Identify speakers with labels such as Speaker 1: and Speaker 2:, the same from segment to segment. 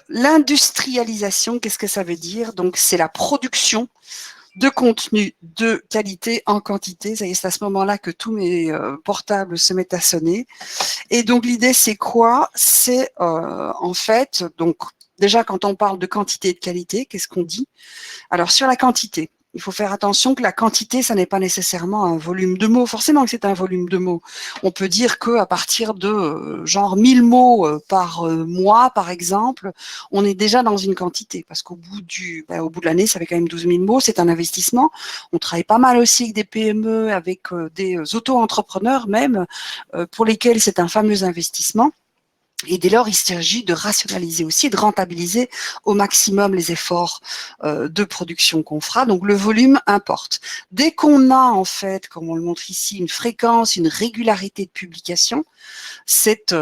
Speaker 1: L'industrialisation, qu'est-ce que ça veut dire? Donc, c'est la production de contenu de qualité en quantité. Ça y est, c'est à ce moment-là que tous mes portables se mettent à sonner. Et donc, l'idée, c'est quoi? C'est en fait, donc, déjà, quand on parle de quantité et de qualité, qu'est-ce qu'on dit? Alors, sur la quantité, il faut faire attention que la quantité, ça n'est pas nécessairement un volume de mots. Forcément que c'est un volume de mots. On peut dire qu'à partir de genre 1000 mots par mois, par exemple, on est déjà dans une quantité. Parce qu'au bout au bout de l'année, ça fait quand même 12 000 mots. C'est un investissement. On travaille pas mal aussi avec des PME, avec des auto-entrepreneurs même, pour lesquels c'est un fameux investissement. Et dès lors, il s'agit de rationaliser aussi et de rentabiliser au maximum les efforts de production qu'on fera. Donc, le volume importe. Dès qu'on a, en fait, comme on le montre ici, une fréquence, une régularité de publication, cette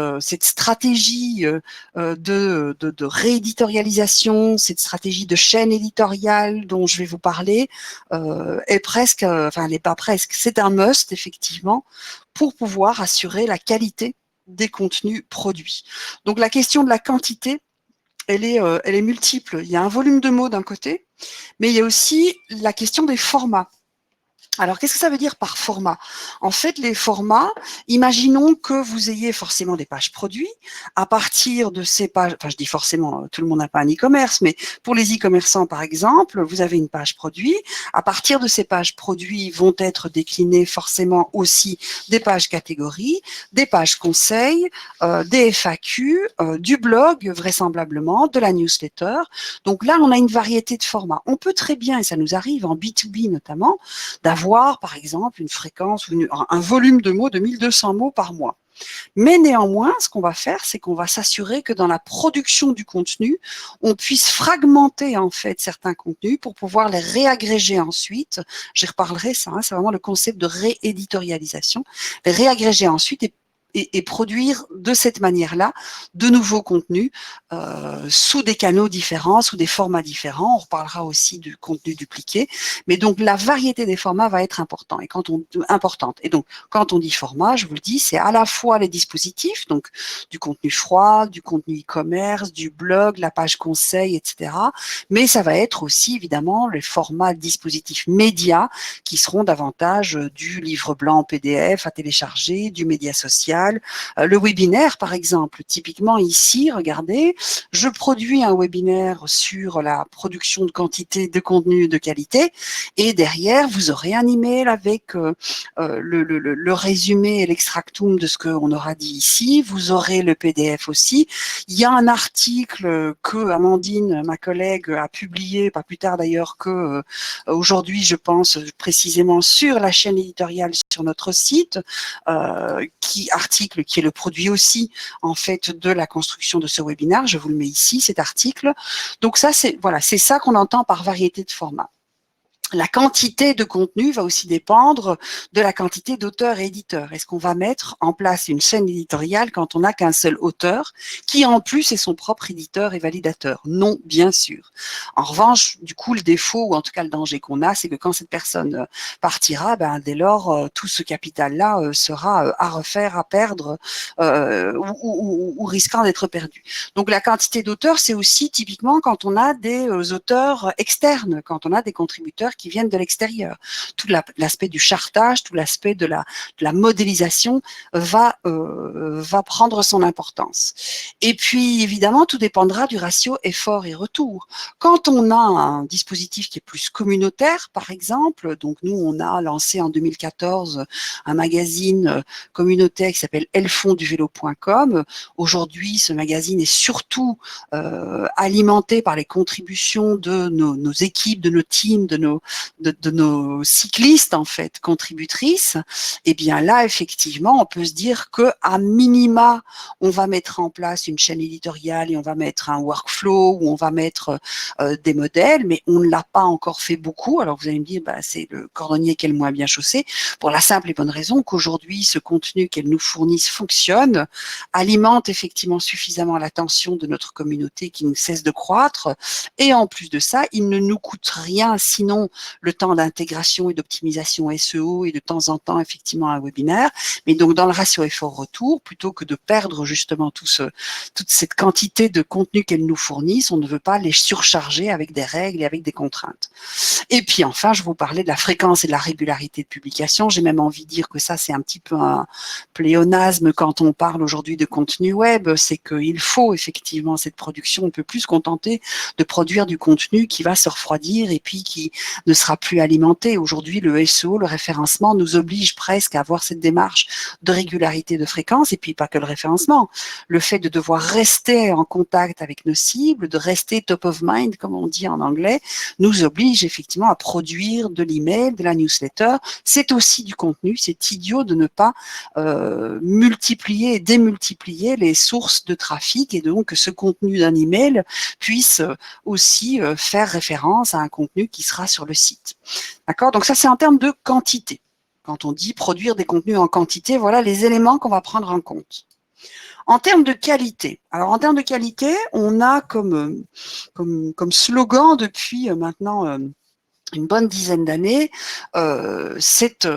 Speaker 1: stratégie de rééditorialisation, cette stratégie de chaîne éditoriale dont je vais vous parler, est presque, enfin, elle n'est pas presque, c'est un must, effectivement, pour pouvoir assurer la qualité des contenus produits. Donc la question de la quantité, elle est multiple. Il y a un volume de mots d'un côté, mais il y a aussi la question des formats. Alors, qu'est-ce que ça veut dire par format? En fait, les formats, imaginons que vous ayez forcément des pages produits. À partir de ces pages, enfin, je dis forcément, tout le monde n'a pas un e-commerce, mais pour les e-commerçants, par exemple, vous avez une page produit. À partir de ces pages produits vont être déclinées forcément aussi des pages catégories, des pages conseils, des FAQ, du blog, vraisemblablement, de la newsletter. Donc là, on a une variété de formats. On peut très bien, et ça nous arrive en B2B notamment, d'avoir par exemple une fréquence ou un volume de mots de 1200 mots par mois. Mais néanmoins, ce qu'on va faire, c'est qu'on va s'assurer que dans la production du contenu, on puisse fragmenter en fait certains contenus pour pouvoir les réagréger ensuite. J'y reparlerai ça, hein, c'est vraiment le concept de rééditorialisation. Les réagréger ensuite et produire de cette manière-là de nouveaux contenus sous des canaux différents, sous des formats différents. On reparlera aussi du contenu dupliqué. Mais donc, la variété des formats va être importante. Et donc, quand on dit format, je vous le dis, c'est à la fois les dispositifs, donc du contenu froid, du contenu e-commerce, du blog, la page conseil, etc. Mais ça va être aussi, évidemment, les formats dispositifs médias qui seront davantage du livre blanc en PDF à télécharger, du média social, le webinaire, par exemple. Typiquement ici, regardez, je produis un webinaire sur la production de quantité de contenu de qualité et derrière, vous aurez un email avec le résumé et l'extractum de ce qu'on aura dit ici. Vous aurez le PDF aussi. Il y a un article que Amandine, ma collègue, a publié, pas plus tard d'ailleurs que aujourd'hui, je pense précisément sur la chaîne éditoriale sur notre site, article qui est le produit aussi en fait de la construction de ce webinaire. Je vous le mets ici, cet article. Donc ça, c'est voilà, c'est ça qu'on entend par variété de formats. La quantité de contenu va aussi dépendre de la quantité d'auteurs et éditeurs. Est-ce qu'on va mettre en place une chaîne éditoriale quand on n'a qu'un seul auteur, qui en plus est son propre éditeur et validateur? Non, bien sûr. En revanche, du coup, le défaut, ou en tout cas le danger qu'on a, c'est que quand cette personne partira, dès lors, tout ce capital-là sera à refaire, à perdre, ou risquant d'être perdu. Donc la quantité d'auteurs, c'est aussi typiquement quand on a des auteurs externes, quand on a des contributeurs qui viennent de l'extérieur. Tout l'aspect du chartage, tout l'aspect de la modélisation va prendre son importance. Et puis, évidemment, tout dépendra du ratio effort et retour. Quand on a un dispositif qui est plus communautaire, par exemple, donc nous, on a lancé en 2014 un magazine communautaire qui s'appelle elfonduvelo.com. Aujourd'hui, ce magazine est surtout alimenté par les contributions de nos équipes, de nos teams, de nos cyclistes en fait contributrices. Et bien là, effectivement, on peut se dire que à minima, on va mettre en place une chaîne éditoriale et on va mettre un workflow où on va mettre des modèles, mais on ne l'a pas encore fait beaucoup. Alors vous allez me dire, c'est le cordonnier qui est le moins bien chaussé, pour la simple et bonne raison qu'aujourd'hui, ce contenu qu'elles nous fournissent fonctionne, alimente effectivement suffisamment l'attention de notre communauté qui ne cesse de croître, et en plus de ça, il ne nous coûte rien, sinon le temps d'intégration et d'optimisation SEO et de temps en temps effectivement un webinaire. Mais donc dans le ratio effort-retour, plutôt que de perdre justement toute cette quantité de contenu qu'elles nous fournissent, on ne veut pas les surcharger avec des règles et avec des contraintes. Et puis enfin, je vous parlais de la fréquence et de la régularité de publication. J'ai même envie de dire que ça, c'est un petit peu un pléonasme quand on parle aujourd'hui de contenu web, c'est qu'il faut effectivement cette production. On ne peut plus se contenter de produire du contenu qui va se refroidir et puis qui ne sera plus alimenté. Aujourd'hui, le SEO, le référencement nous oblige presque à avoir cette démarche de régularité de fréquence, et puis pas que le référencement. Le fait de devoir rester en contact avec nos cibles, de rester top of mind, comme on dit en anglais, nous oblige effectivement à produire de l'email, de la newsletter. C'est aussi du contenu. C'est idiot de ne pas multiplier et démultiplier les sources de trafic, et donc que ce contenu d'un email puisse aussi faire référence à un contenu qui sera sur le site. D'accord? Donc ça, c'est en termes de quantité. Quand on dit produire des contenus en quantité, voilà les éléments qu'on va prendre en compte. En termes de qualité, alors en termes de qualité, on a comme slogan depuis maintenant une bonne dizaine d'années, cette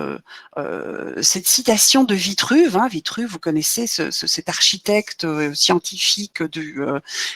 Speaker 1: citation de Vitruve. Vitruve, vous connaissez cet architecte scientifique du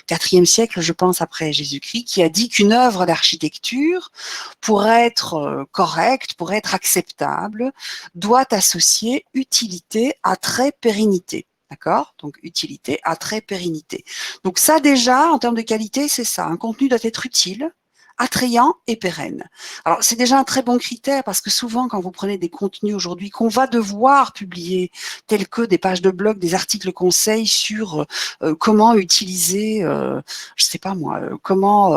Speaker 1: IVe siècle, je pense, après Jésus-Christ, qui a dit qu'une œuvre d'architecture, pour être correcte, pour être acceptable, doit associer utilité, attrait, pérennité. D'accord? Donc, utilité, attrait, pérennité. Donc ça, déjà, en termes de qualité, c'est ça. Un contenu doit être utile, attrayant et pérenne. Alors, c'est déjà un très bon critère, parce que souvent, quand vous prenez des contenus aujourd'hui qu'on va devoir publier, tels que des pages de blog, des articles conseils sur comment utiliser, je sais pas moi, comment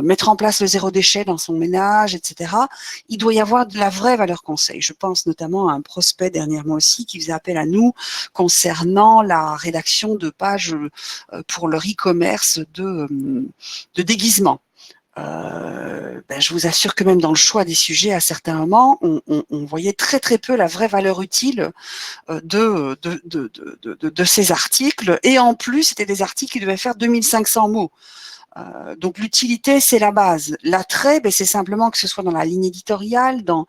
Speaker 1: mettre en place le zéro déchet dans son ménage, etc. Il doit y avoir de la vraie valeur conseil. Je pense notamment à un prospect dernièrement aussi qui faisait appel à nous concernant la rédaction de pages pour leur e-commerce de déguisement. Je vous assure que même dans le choix des sujets, à certains moments, on voyait très très peu la vraie valeur utile de ces articles, et en plus, c'était des articles qui devaient faire 2500 mots. Donc l'utilité, c'est la base. L'attrait, c'est simplement que ce soit dans la ligne éditoriale, dans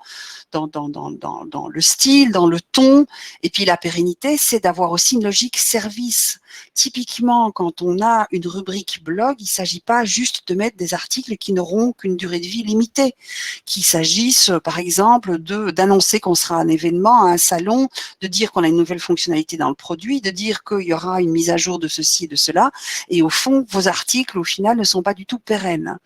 Speaker 1: le style, dans le ton. Et puis la pérennité, c'est d'avoir aussi une logique service. Typiquement, quand on a une rubrique blog, il ne s'agit pas juste de mettre des articles qui n'auront qu'une durée de vie limitée. Qu'il s'agisse, par exemple, d'annoncer qu'on sera à un événement, à un salon, de dire qu'on a une nouvelle fonctionnalité dans le produit, de dire qu'il y aura une mise à jour de ceci et de cela. Et au fond, vos articles, au final, ne sont pas du tout pérennes.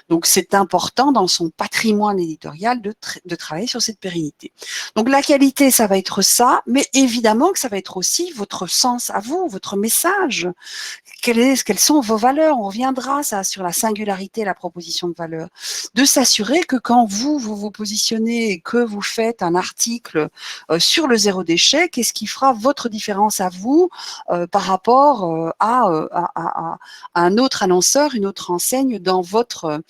Speaker 1: Donc, c'est important dans son patrimoine éditorial de travailler sur cette pérennité. Donc, la qualité, ça va être ça, mais évidemment que ça va être aussi votre sens à vous, votre message. Quelles sont vos valeurs? On reviendra ça sur la singularité et la proposition de valeur. De s'assurer que quand vous positionnez et que vous faites un article sur le zéro déchet, qu'est-ce qui fera votre différence à vous par rapport à un autre annonceur, une autre enseigne dans votre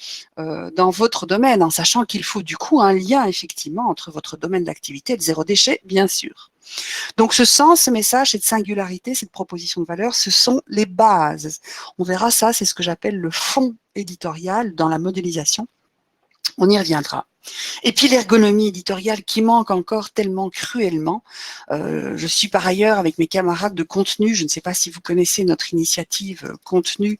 Speaker 1: domaine, en sachant qu'il faut du coup un lien effectivement entre votre domaine d'activité et le zéro déchet, bien sûr. Donc ce sens, ce message, cette singularité, cette proposition de valeur, ce sont les bases. On verra ça, c'est ce que j'appelle le fond éditorial dans la modélisation. On y reviendra. Et puis l'ergonomie éditoriale qui manque encore tellement cruellement. Je suis par ailleurs avec mes camarades de contenu, je ne sais pas si vous connaissez notre initiative contenu,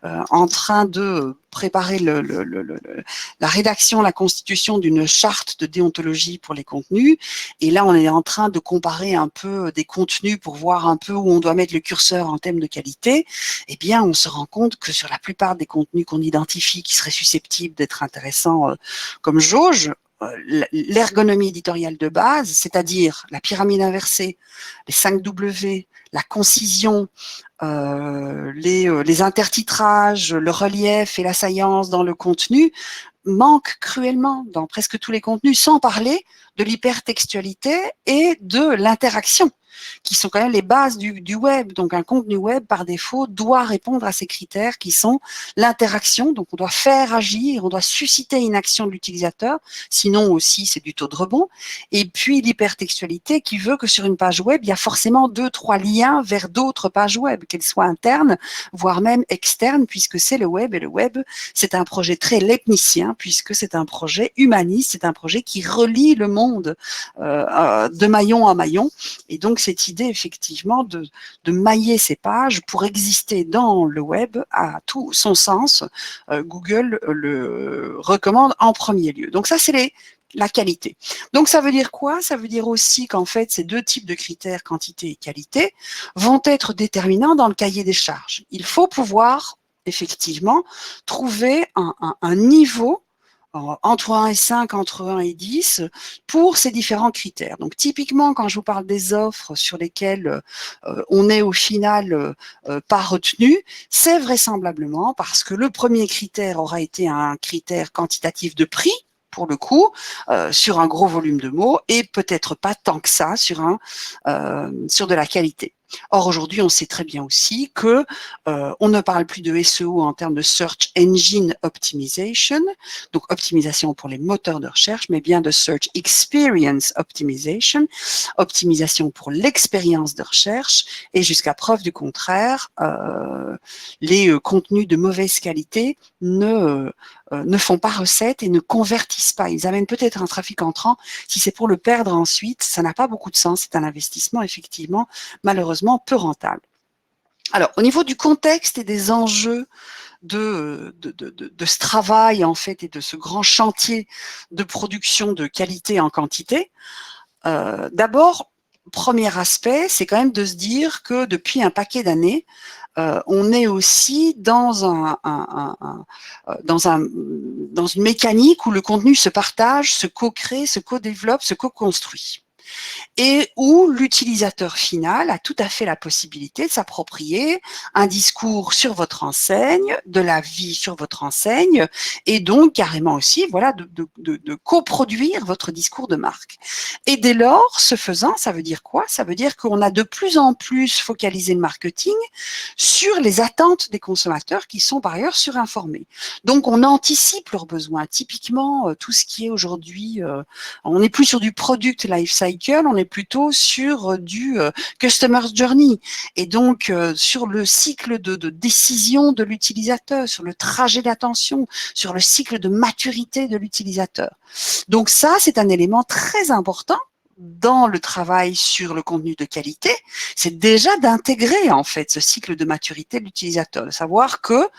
Speaker 1: en train de préparer la rédaction, la constitution d'une charte de déontologie pour les contenus. Et là, on est en train de comparer un peu des contenus pour voir un peu où on doit mettre le curseur en termes de qualité. Eh bien, on se rend compte que sur la plupart des contenus qu'on identifie qui seraient susceptibles d'être intéressants comme jauge, l'ergonomie éditoriale de base, c'est-à-dire la pyramide inversée, les 5 W, la concision, les intertitrages, le relief et la saillance dans le contenu, manquent cruellement dans presque tous les contenus, sans parler de l'hypertextualité et de l'interaction. qui sont quand même les bases du web. Donc, un contenu web, par défaut, doit répondre à ces critères qui sont l'interaction. Donc, on doit faire agir, on doit susciter une action de l'utilisateur. Sinon aussi, c'est du taux de rebond. Et puis, l'hypertextualité qui veut que sur une page web, il y a forcément 2-3 liens vers d'autres pages web, qu'elles soient internes, voire même externes, puisque c'est le web. Et le web, c'est un projet très leibnizien, puisque c'est un projet humaniste, c'est un projet qui relie le monde de maillon à maillon. Et donc, cette idée, effectivement, de mailler ces pages pour exister dans le web a tout son sens. Google le recommande en premier lieu. Donc, ça, c'est la qualité. Donc, ça veut dire quoi? Ça veut dire aussi qu'en fait, ces deux types de critères, quantité et qualité, vont être déterminants dans le cahier des charges. Il faut pouvoir, effectivement, trouver un niveau entre 1 et 5, entre 1 et 10, pour ces différents critères. Donc, typiquement, quand je vous parle des offres sur lesquelles on est au final pas retenu, c'est vraisemblablement parce que le premier critère aura été un critère quantitatif de prix, pour le coup, sur un gros volume de mots, et peut-être pas tant que ça sur de la qualité. Or, aujourd'hui, on sait très bien aussi que on ne parle plus de SEO en termes de Search Engine Optimization, donc optimisation pour les moteurs de recherche, mais bien de Search Experience Optimization, optimisation pour l'expérience de recherche, et jusqu'à preuve du contraire, les contenus de mauvaise qualité ne font pas recette et ne convertissent pas. Ils amènent peut-être un trafic entrant. Si c'est pour le perdre ensuite, ça n'a pas beaucoup de sens. C'est un investissement, effectivement, malheureusement, peu rentable. Alors, au niveau du contexte et des enjeux de ce travail, en fait, et de ce grand chantier de production de qualité en quantité, d'abord, premier aspect, c'est quand même de se dire que depuis un paquet d'années, on est aussi dans une mécanique où le contenu se partage, se co-crée, se co-développe, se co-construit. Et où l'utilisateur final a tout à fait la possibilité de s'approprier un discours sur votre enseigne, de la vie sur votre enseigne, et donc carrément aussi, voilà, de coproduire votre discours de marque. Et dès lors, ce faisant, ça veut dire quoi? Ça veut dire qu'on a de plus en plus focalisé le marketing sur les attentes des consommateurs qui sont par ailleurs surinformés. Donc, on anticipe leurs besoins. Typiquement, tout ce qui est aujourd'hui, on n'est plus sur du product life cycle, on est plutôt sur du customer's journey, et donc sur le cycle de décision de l'utilisateur, sur le trajet d'attention, sur le cycle de maturité de l'utilisateur. Donc ça, c'est un élément très important dans le travail sur le contenu de qualité, c'est déjà d'intégrer en fait ce cycle de maturité de l'utilisateur, de savoir que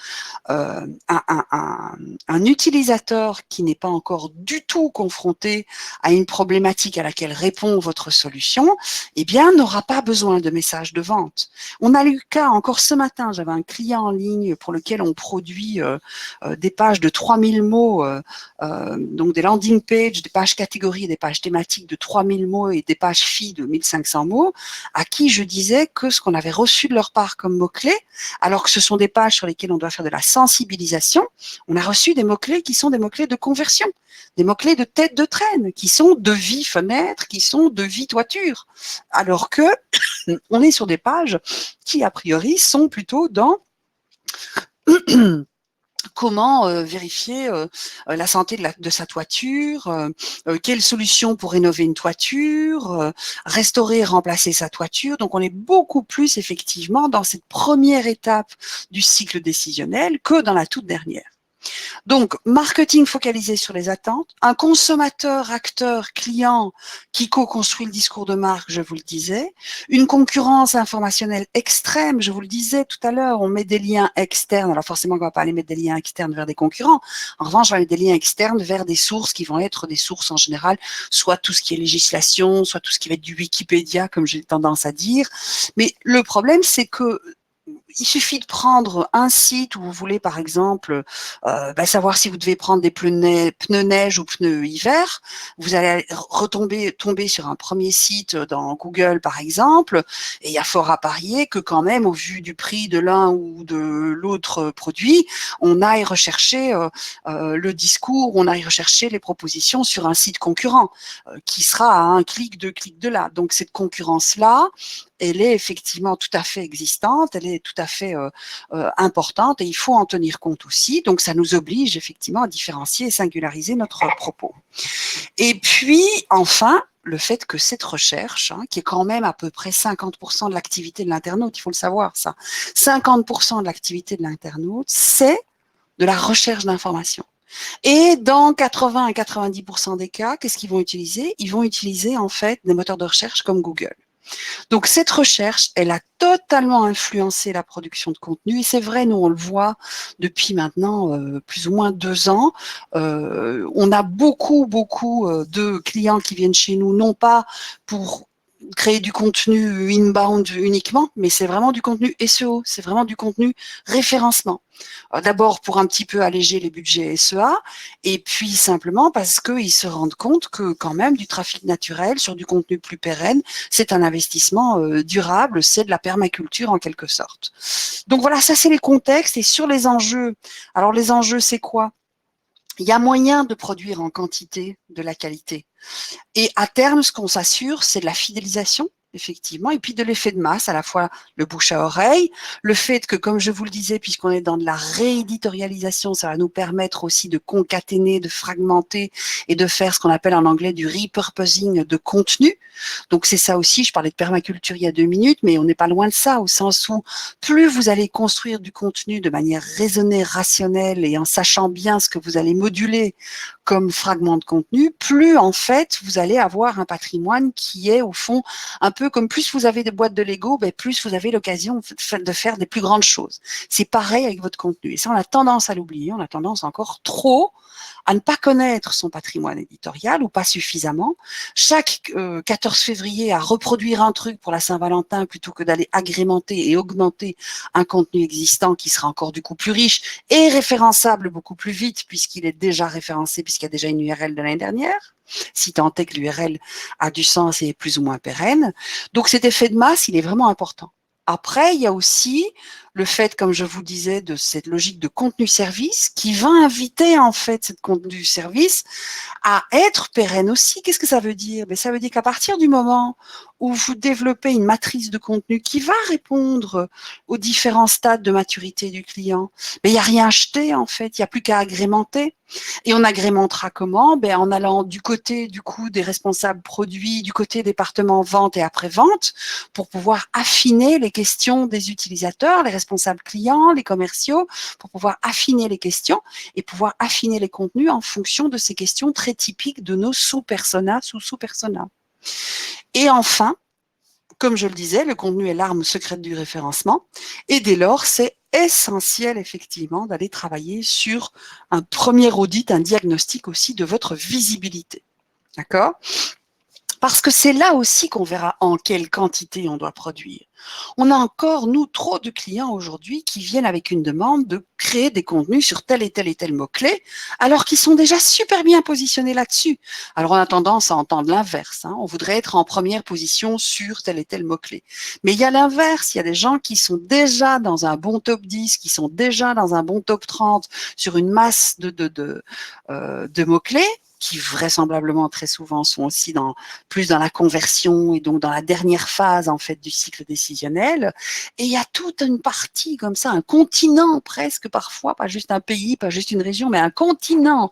Speaker 1: un utilisateur qui n'est pas encore du tout confronté à une problématique à laquelle répond votre solution, eh bien, n'aura pas besoin de messages de vente. On a eu le cas encore ce matin, j'avais un client en ligne pour lequel on produit des pages de 3000 mots, donc des landing pages, des pages catégories, des pages thématiques de 3000 mots et des pages filles de 1500 mots, à qui je disais que ce qu'on avait reçu de leur part comme mots-clés, alors que ce sont des pages sur lesquelles on doit faire de la sensibilisation, on a reçu des mots-clés qui sont des mots-clés de conversion, des mots-clés de tête de traîne, qui sont devis fenêtre, qui sont devis toiture, alors que on est sur des pages qui, a priori, sont plutôt dans comment vérifier la santé de sa toiture, quelle solution pour rénover une toiture, restaurer et remplacer sa toiture. Donc, on est beaucoup plus effectivement dans cette première étape du cycle décisionnel que dans la toute dernière. Donc, marketing focalisé sur les attentes, un consommateur, acteur, client qui co-construit le discours de marque, je vous le disais, une concurrence informationnelle extrême, je vous le disais tout à l'heure, on met des liens externes, alors forcément on ne va pas aller mettre des liens externes vers des concurrents, en revanche on va mettre des liens externes vers des sources qui vont être des sources en général, soit tout ce qui est législation, soit tout ce qui va être du Wikipédia, comme j'ai tendance à dire, mais le problème c'est que il suffit de prendre un site où vous voulez, par exemple, savoir si vous devez prendre des pneus neige ou pneus hiver. Vous allez tomber sur un premier site dans Google, par exemple, et il y a fort à parier que quand même, au vu du prix de l'un ou de l'autre produit, on aille rechercher le discours, on aille rechercher les propositions sur un site concurrent qui sera à un clic, deux clics de là. Donc cette concurrence-là, elle est effectivement tout à fait existante, elle est tout à fait importante et il faut en tenir compte aussi. Donc ça nous oblige effectivement à différencier et singulariser notre propos. Et puis enfin, le fait que cette recherche, qui est quand même à peu près 50% de l'activité de l'internaute, il faut le savoir ça, 50% de l'activité de l'internaute, c'est de la recherche d'informations. Et dans 80 à 90% des cas, qu'est-ce qu'ils vont utiliser? Ils vont utiliser en fait des moteurs de recherche comme Google. Donc cette recherche, elle a totalement influencé la production de contenu et c'est vrai, nous on le voit depuis maintenant plus ou moins 2 ans. On a beaucoup de clients qui viennent chez nous, non pas pour créer du contenu inbound uniquement, mais c'est vraiment du contenu SEO, c'est vraiment du contenu référencement. D'abord pour un petit peu alléger les budgets SEA, et puis simplement parce qu'ils se rendent compte que quand même du trafic naturel sur du contenu plus pérenne, c'est un investissement durable, c'est de la permaculture en quelque sorte. Donc voilà, ça c'est les contextes. Et sur les enjeux, alors les enjeux c'est quoi? Il y a moyen de produire en quantité de la qualité. Et à terme, ce qu'on s'assure, c'est de la fidélisation, effectivement, et puis de l'effet de masse, à la fois le bouche à oreille, le fait que, comme je vous le disais, puisqu'on est dans de la rééditorialisation, ça va nous permettre aussi de concaténer, de fragmenter et de faire ce qu'on appelle en anglais du repurposing de contenu. Donc c'est ça aussi, je parlais de permaculture il y a 2 minutes, mais on n'est pas loin de ça, au sens où plus vous allez construire du contenu de manière raisonnée, rationnelle et en sachant bien ce que vous allez moduler comme fragment de contenu, plus en fait vous allez avoir un patrimoine qui est au fond un peu comme plus vous avez des boîtes de Lego, plus vous avez l'occasion de faire des plus grandes choses. C'est pareil avec votre contenu. Et ça, on a tendance à l'oublier, on a tendance encore trop à ne pas connaître son patrimoine éditorial ou pas suffisamment. Chaque 14 février, à reproduire un truc pour la Saint-Valentin plutôt que d'aller agrémenter et augmenter un contenu existant qui sera encore du coup plus riche et référençable beaucoup plus vite puisqu'il est déjà référencé, puisqu'il y a déjà une URL de l'année dernière, si tant est que l'URL a du sens et est plus ou moins pérenne. Donc cet effet de masse, il est vraiment important. Après, il y a aussi le fait, comme je vous disais, de cette logique de contenu-service qui va inviter en fait cette contenu-service à être pérenne aussi. Qu'est-ce que ça veut dire? Ça veut dire qu'à partir du moment où vous développez une matrice de contenu qui va répondre aux différents stades de maturité du client, il n'y a rien à acheter en fait, il n'y a plus qu'à agrémenter. Et on agrémentera comment? En allant du côté du coup des responsables produits, du côté département vente et après-vente, pour pouvoir affiner les questions des utilisateurs, les responsables clients, les commerciaux, pour pouvoir affiner les questions et pouvoir affiner les contenus en fonction de ces questions très typiques de nos sous-personas, sous-personas. Et enfin, comme je le disais, le contenu est l'arme secrète du référencement et dès lors, c'est essentiel effectivement d'aller travailler sur un premier audit, un diagnostic aussi de votre visibilité. D'accord? Parce que c'est là aussi qu'on verra en quelle quantité on doit produire. On a encore, nous, trop de clients aujourd'hui qui viennent avec une demande de créer des contenus sur tel et tel et tel mot-clé, alors qu'ils sont déjà super bien positionnés là-dessus. Alors, on a tendance à entendre l'inverse. On voudrait être en première position sur tel et tel mot-clé. Mais il y a l'inverse. Il y a des gens qui sont déjà dans un bon top 10, qui sont déjà dans un bon top 30 sur une masse de mots-clés, qui vraisemblablement très souvent sont aussi plus dans la conversion et donc dans la dernière phase en fait du cycle décisionnel. Et il y a toute une partie comme ça, un continent presque parfois, pas juste un pays, pas juste une région, mais un continent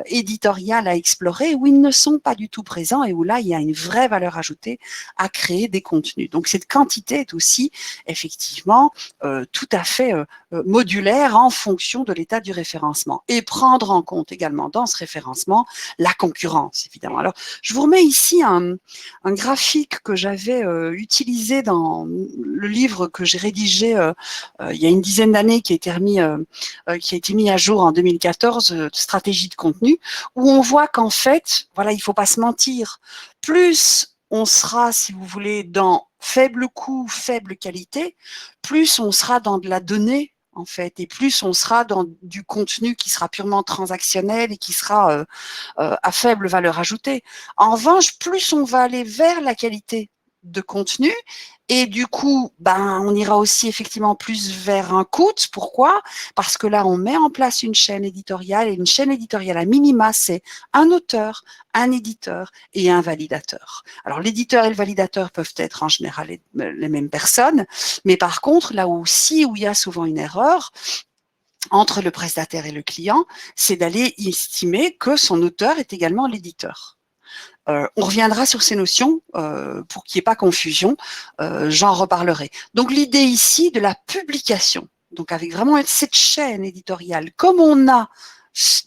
Speaker 1: éditorial à explorer où ils ne sont pas du tout présents et où là il y a une vraie valeur ajoutée à créer des contenus. Donc cette quantité est aussi effectivement tout à fait modulaire en fonction de l'état du référencement et prendre en compte également dans ce référencement la concurrence, évidemment. Alors, je vous remets ici un graphique que j'avais utilisé dans le livre que j'ai rédigé il y a une dizaine d'années, qui a été mis à jour en 2014, stratégie de contenu, où on voit qu'en fait, voilà, il ne faut pas se mentir, plus on sera, si vous voulez, dans faible coût, faible qualité, plus on sera dans de la donnée, en fait, et plus on sera dans du contenu qui sera purement transactionnel et qui sera à faible valeur ajoutée. En revanche, plus on va aller vers la qualité de contenu, et du coup, ben, on ira aussi effectivement plus vers un coût. Pourquoi? Parce que là, on met en place une chaîne éditoriale, et une chaîne éditoriale à minima, c'est un auteur, un éditeur et un validateur. Alors, l'éditeur et le validateur peuvent être en général les mêmes personnes, mais par contre, là aussi où il y a souvent une erreur, entre le prestataire et le client, c'est d'aller estimer que son auteur est également l'éditeur. On reviendra sur ces notions pour qu'il n'y ait pas confusion, j'en reparlerai. Donc l'idée ici de la publication, donc avec vraiment cette chaîne éditoriale, comme on a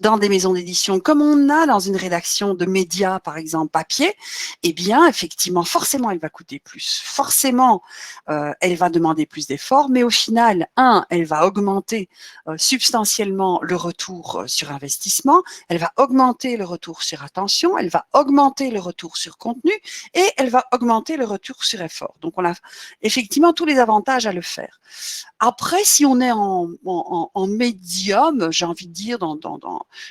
Speaker 1: dans des maisons d'édition, comme on a dans une rédaction de médias, par exemple, papier, eh bien, effectivement, forcément, elle va coûter plus. Forcément, elle va demander plus d'efforts, mais au final, elle va augmenter substantiellement le retour sur investissement, elle va augmenter le retour sur attention, elle va augmenter le retour sur contenu et elle va augmenter le retour sur effort. Donc, on a effectivement tous les avantages à le faire. Après, si on est en médium, j'ai envie de dire, dans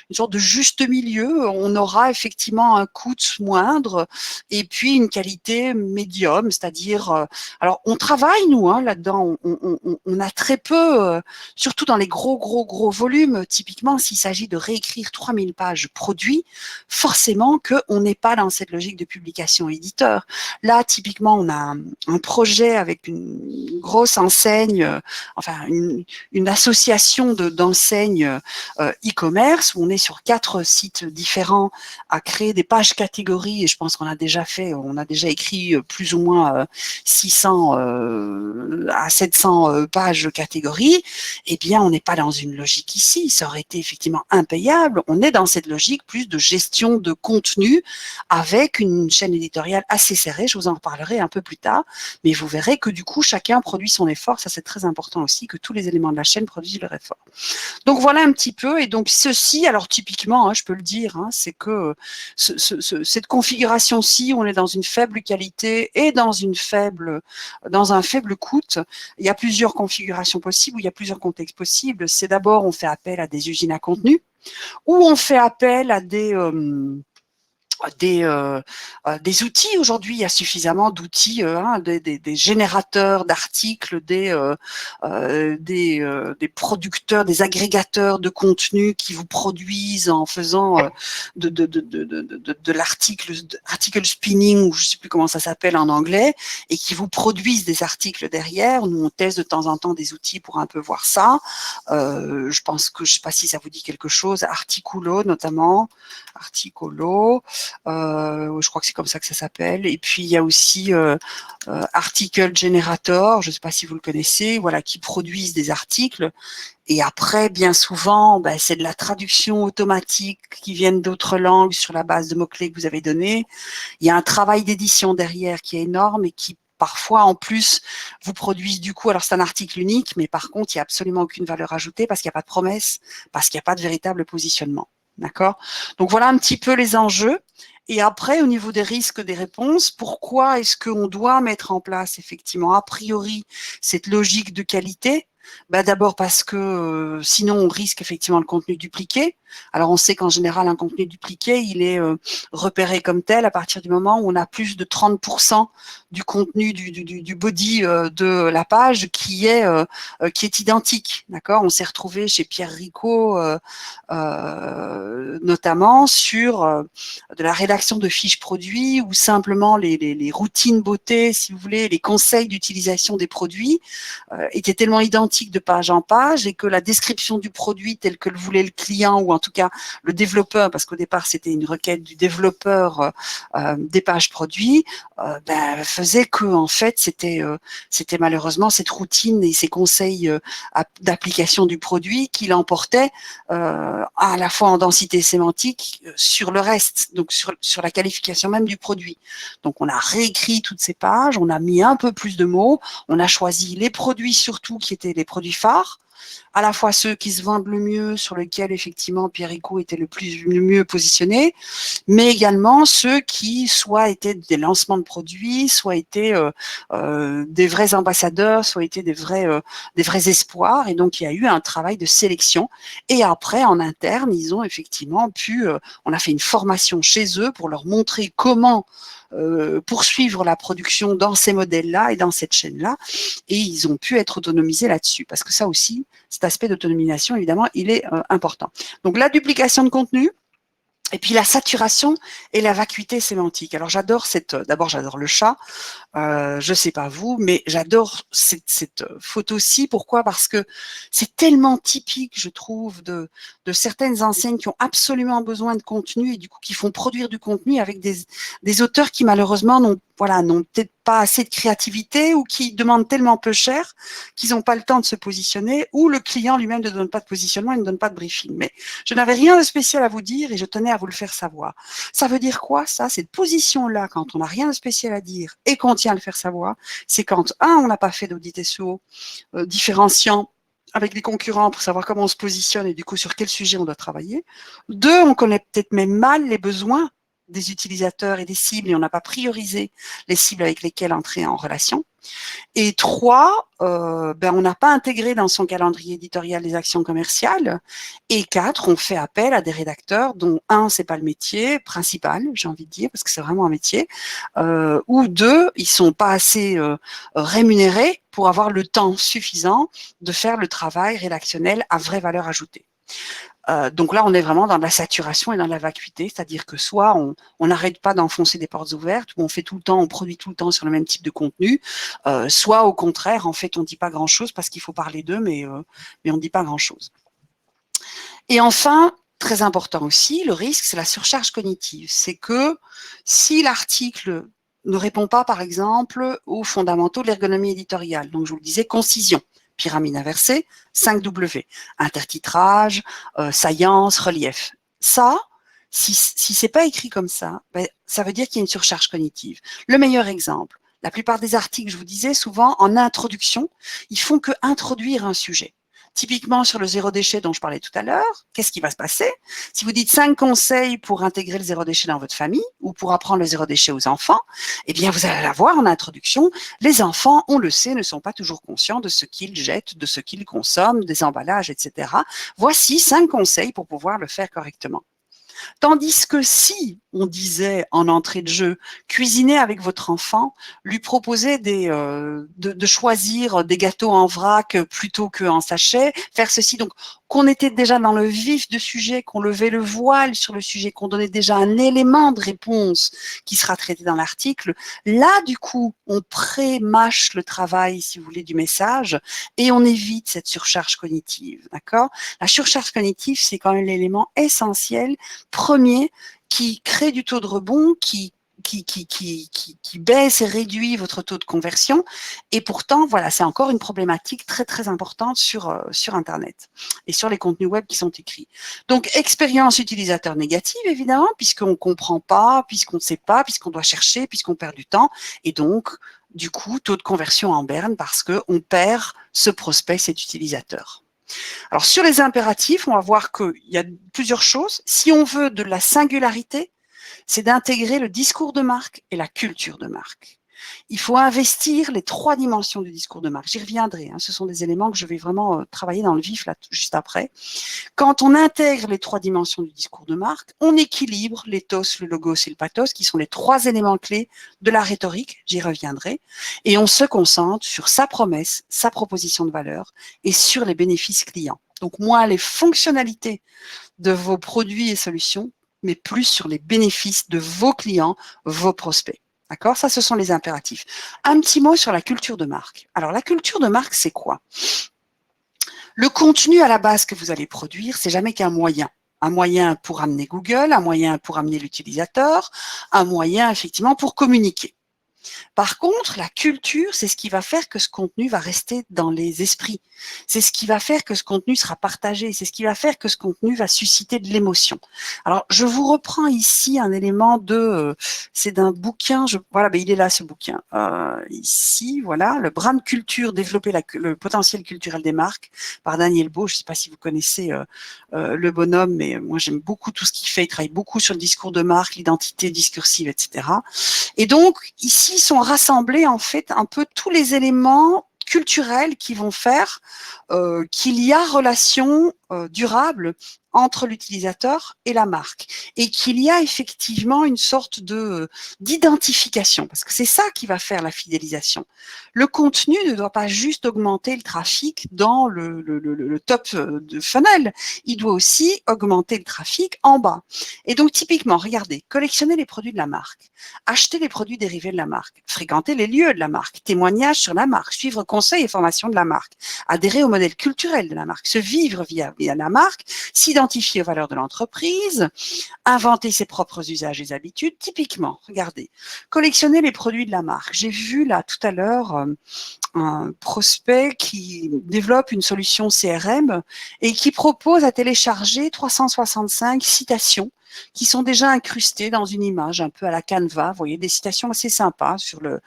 Speaker 1: une sorte de juste milieu, on aura effectivement un coût moindre et puis une qualité médium, c'est-à-dire, alors on travaille, nous, là-dedans, on a très peu, surtout dans les gros volumes, typiquement, s'il s'agit de réécrire 3000 pages produits, forcément qu'on n'est pas dans cette logique de publication éditeur. Là, typiquement, on a un projet avec une grosse enseigne, enfin une association d'enseignes e-commerce où on est sur 4 sites différents à créer des pages catégories, et je pense qu'on a déjà écrit plus ou moins 600 à 700 pages catégories. Eh bien, on n'est pas dans une logique ici, ça aurait été effectivement impayable. On est dans cette logique plus de gestion de contenu avec une chaîne éditoriale assez serrée, je vous en reparlerai un peu plus tard, mais vous verrez que du coup, chacun produit son effort, ça c'est très important aussi, que tous les éléments de la chaîne produisent leur effort. Donc voilà un petit peu, et donc ceci, alors typiquement, je peux le dire, c'est que cette configuration-ci, on est dans une faible qualité et dans un faible coût. Il y a plusieurs configurations possibles, il y a plusieurs contextes possibles. C'est d'abord, on fait appel à des usines à contenu, ou on fait appel à des outils. Aujourd'hui, il y a suffisamment d'outils, des générateurs d'articles, des producteurs, des agrégateurs de contenu qui vous produisent en faisant de l'article spinning, ou je ne sais plus comment ça s'appelle en anglais, et qui vous produisent des articles derrière. Nous, on teste de temps en temps des outils pour un peu voir ça. Je pense que, je ne sais pas si ça vous dit quelque chose, Articulo notamment, Articolo. Je crois que c'est comme ça que ça s'appelle. Et puis il y a aussi Article Generator, je ne sais pas si vous le connaissez, voilà, qui produisent des articles. Et après, bien souvent, c'est de la traduction automatique qui viennent d'autres langues sur la base de mots-clés que vous avez donnés. Il y a un travail d'édition derrière qui est énorme et qui parfois, en plus, vous produisent du coup, alors c'est un article unique, mais par contre, il n'y a absolument aucune valeur ajoutée parce qu'il n'y a pas de promesse, parce qu'il n'y a pas de véritable positionnement. D'accord? Donc voilà un petit peu les enjeux. Et après, au niveau des risques, des réponses, pourquoi est-ce qu'on doit mettre en place effectivement, a priori, cette logique de qualité? D'abord parce que sinon on risque effectivement le contenu dupliqué. Alors on sait qu'en général un contenu dupliqué, il est repéré comme tel à partir du moment où on a plus de 30% du contenu du body de la page qui est identique. D'accord? On s'est retrouvé chez Pierre Ricot notamment sur de la rédaction de fiches produits ou simplement les routines beauté, si vous voulez, les conseils d'utilisation des produits étaient tellement identiques de page en page et que la description du produit tel que le voulait le client ou en tout cas le développeur, parce qu'au départ c'était une requête du développeur des pages produits, faisait que en fait c'était malheureusement cette routine et ces conseils d'application du produit qui l'emportaient à la fois en densité sémantique sur le reste, donc sur la qualification même du produit. Donc on a réécrit toutes ces pages, on a mis un peu plus de mots, on a choisi les produits surtout qui étaient les produits phares, à la fois ceux qui se vendent le mieux, sur lesquels effectivement Pierrico était le mieux positionné, mais également ceux qui soit étaient des lancements de produits, soit étaient des vrais ambassadeurs, soit étaient des vrais espoirs. Et donc il y a eu un travail de sélection. Et après, en interne, ils ont effectivement pu, on a fait une formation chez eux pour leur montrer comment poursuivre la production dans ces modèles-là et dans cette chaîne-là, et ils ont pu être autonomisés là-dessus, parce que ça aussi, cet aspect d'autonomisation, évidemment, il est important. Donc la duplication de contenu, et puis la saturation et la vacuité sémantique. Alors j'adore d'abord j'adore le chat, je sais pas vous, mais j'adore cette photo-ci. Pourquoi? Parce que c'est tellement typique, je trouve, de certaines enseignes qui ont absolument besoin de contenu et du coup qui font produire du contenu avec des auteurs qui malheureusement n'ont peut-être pas assez de créativité ou qui demandent tellement peu cher qu'ils n'ont pas le temps de se positionner, ou le client lui-même ne donne pas de positionnement, il ne donne pas de briefing. Mais je n'avais rien de spécial à vous dire et je tenais à vous le faire savoir. Ça veut dire quoi, ça? Cette position-là, quand on n'a rien de spécial à dire et qu'on tient à le faire savoir, c'est quand, on n'a pas fait d'audit SEO différenciant avec les concurrents pour savoir comment on se positionne et du coup sur quel sujet on doit travailler. 2, on connaît peut-être même mal les besoins des utilisateurs et des cibles et on n'a pas priorisé les cibles avec lesquelles entrer en relation. Et 3, on n'a pas intégré dans son calendrier éditorial les actions commerciales. Et 4, on fait appel à des rédacteurs dont 1, c'est pas le métier principal, j'ai envie de dire, parce que c'est vraiment un métier, ou 2, ils sont pas assez rémunérés pour avoir le temps suffisant de faire le travail rédactionnel à vraie valeur ajoutée. Donc là, on est vraiment dans la saturation et dans la vacuité, c'est-à-dire que soit on n'arrête pas d'enfoncer des portes ouvertes, ou on produit tout le temps sur le même type de contenu, soit au contraire, en fait, on ne dit pas grand-chose parce qu'il faut parler d'eux, mais on ne dit pas grand-chose. Et enfin, très important aussi, le risque, c'est la surcharge cognitive. C'est que si l'article ne répond pas, par exemple, aux fondamentaux de l'ergonomie éditoriale, donc je vous le disais, concision, pyramide inversée, 5W, intertitrage, saillance, relief. Ça, si c'est pas écrit comme ça, ça veut dire qu'il y a une surcharge cognitive. Le meilleur exemple, la plupart des articles, je vous disais, souvent en introduction, ils font que introduire un sujet. Typiquement sur le zéro déchet dont je parlais tout à l'heure, qu'est-ce qui va se passer? Si vous dites 5 conseils pour intégrer le zéro déchet dans votre famille ou pour apprendre le zéro déchet aux enfants, eh bien vous allez la voir en introduction. Les enfants, on le sait, ne sont pas toujours conscients de ce qu'ils jettent, de ce qu'ils consomment, des emballages, etc. Voici 5 conseils pour pouvoir le faire correctement. Tandis que si on disait en entrée de jeu, cuisiner avec votre enfant, lui proposer de choisir des gâteaux en vrac plutôt qu'en sachet, faire ceci, donc qu'on était déjà dans le vif du sujet, qu'on levait le voile sur le sujet, qu'on donnait déjà un élément de réponse qui sera traité dans l'article, là, du coup, on pré-mâche le travail, si vous voulez, du message et on évite cette surcharge cognitive, d'accord? La surcharge cognitive, c'est quand même l'élément essentiel, premier, qui crée du taux de rebond, qui baisse et réduit votre taux de conversion. Et pourtant, voilà, c'est encore une problématique très, très importante sur Internet et sur les contenus web qui sont écrits. Donc, expérience utilisateur négative, évidemment, puisqu'on ne comprend pas, puisqu'on ne sait pas, puisqu'on doit chercher, puisqu'on perd du temps. Et donc, du coup, taux de conversion en berne parce qu'on perd ce prospect, cet utilisateur. Alors, sur les impératifs, on va voir qu'il y a plusieurs choses. Si on veut de la singularité, c'est d'intégrer le discours de marque et la culture de marque. Il faut investir les 3 dimensions du discours de marque. J'y reviendrai, ce sont des éléments que je vais vraiment travailler dans le vif là juste après. Quand on intègre les 3 dimensions du discours de marque, on équilibre l'éthos, le logos et le pathos, qui sont les 3 éléments clés de la rhétorique, j'y reviendrai, et on se concentre sur sa promesse, sa proposition de valeur et sur les bénéfices clients. Donc moins les fonctionnalités de vos produits et solutions, mais plus sur les bénéfices de vos clients, vos prospects. D'accord? Ça, ce sont les impératifs. Un petit mot sur la culture de marque. Alors, la culture de marque, c'est quoi? Le contenu à la base que vous allez produire, c'est jamais qu'un moyen. Un moyen pour amener Google, un moyen pour amener l'utilisateur, un moyen, effectivement, pour communiquer. Par contre, la culture, c'est ce qui va faire que ce contenu va rester dans les esprits. C'est ce qui va faire que ce contenu sera partagé. C'est ce qui va faire que ce contenu va susciter de l'émotion. Alors, je vous reprends ici un élément c'est d'un bouquin. Voilà, ben il est là ce bouquin. Ici, voilà, le brand culture, développer le potentiel culturel des marques, par Daniel Beau. Je ne sais pas si vous connaissez le bonhomme, mais moi j'aime beaucoup tout ce qu'il fait. Il travaille beaucoup sur le discours de marque, l'identité discursive, etc. Et donc, ici sont rassemblés en fait un peu tous les éléments culturels qui vont faire qu'il y a relation durable entre l'utilisateur et la marque et qu'il y a effectivement une sorte d'identification parce que c'est ça qui va faire la fidélisation. Le contenu ne doit pas juste augmenter le trafic dans le top de funnel, il doit aussi augmenter le trafic en bas. Et donc typiquement, regardez, collectionner les produits de la marque, acheter les produits dérivés de la marque, fréquenter les lieux de la marque, témoignages sur la marque, suivre conseils et formations de la marque, adhérer au modèle culturel de la marque, se vivre via la marque, s'identifier aux valeurs de l'entreprise, inventer ses propres usages et habitudes. Typiquement, regardez, collectionner les produits de la marque. J'ai vu là tout à l'heure un prospect qui développe une solution CRM et qui propose à télécharger 365 citations qui sont déjà incrustées dans une image un peu à la Canva. Vous voyez, des citations assez sympas sur le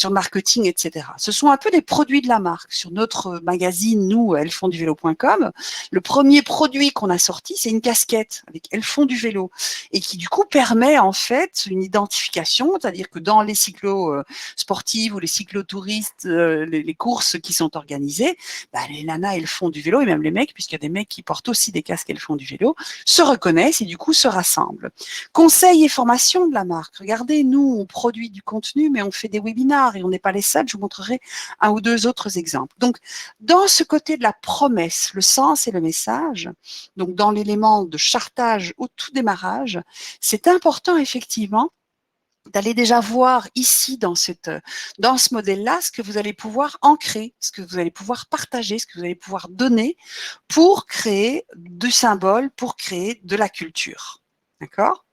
Speaker 1: marketing, etc. Ce sont un peu des produits de la marque. Sur notre magazine, nous, elfondduvélo.com, le premier produit qu'on a sorti, c'est une casquette avec Elles font du vélo et qui du coup permet en fait une identification, c'est-à-dire que dans les cyclos sportives ou les cyclotouristes, les courses qui sont organisées, bah, les nanas, elles font du vélo et même les mecs, puisqu'il y a des mecs qui portent aussi des casques, elles font du vélo, se reconnaissent et du coup se rassemblent. Conseils et formations de la marque. Regardez, nous, on produit du contenu, mais on fait des webinars et on n'est pas les seuls. Je vous montrerai un ou deux autres exemples. Donc, dans ce côté de la promesse, le sens et le message, donc dans l'élément de chartage au tout démarrage, c'est important effectivement d'aller déjà voir ici dans ce modèle-là ce que vous allez pouvoir ancrer, ce que vous allez pouvoir partager, ce que vous allez pouvoir donner pour créer du symbole, pour créer de la culture. D'accord?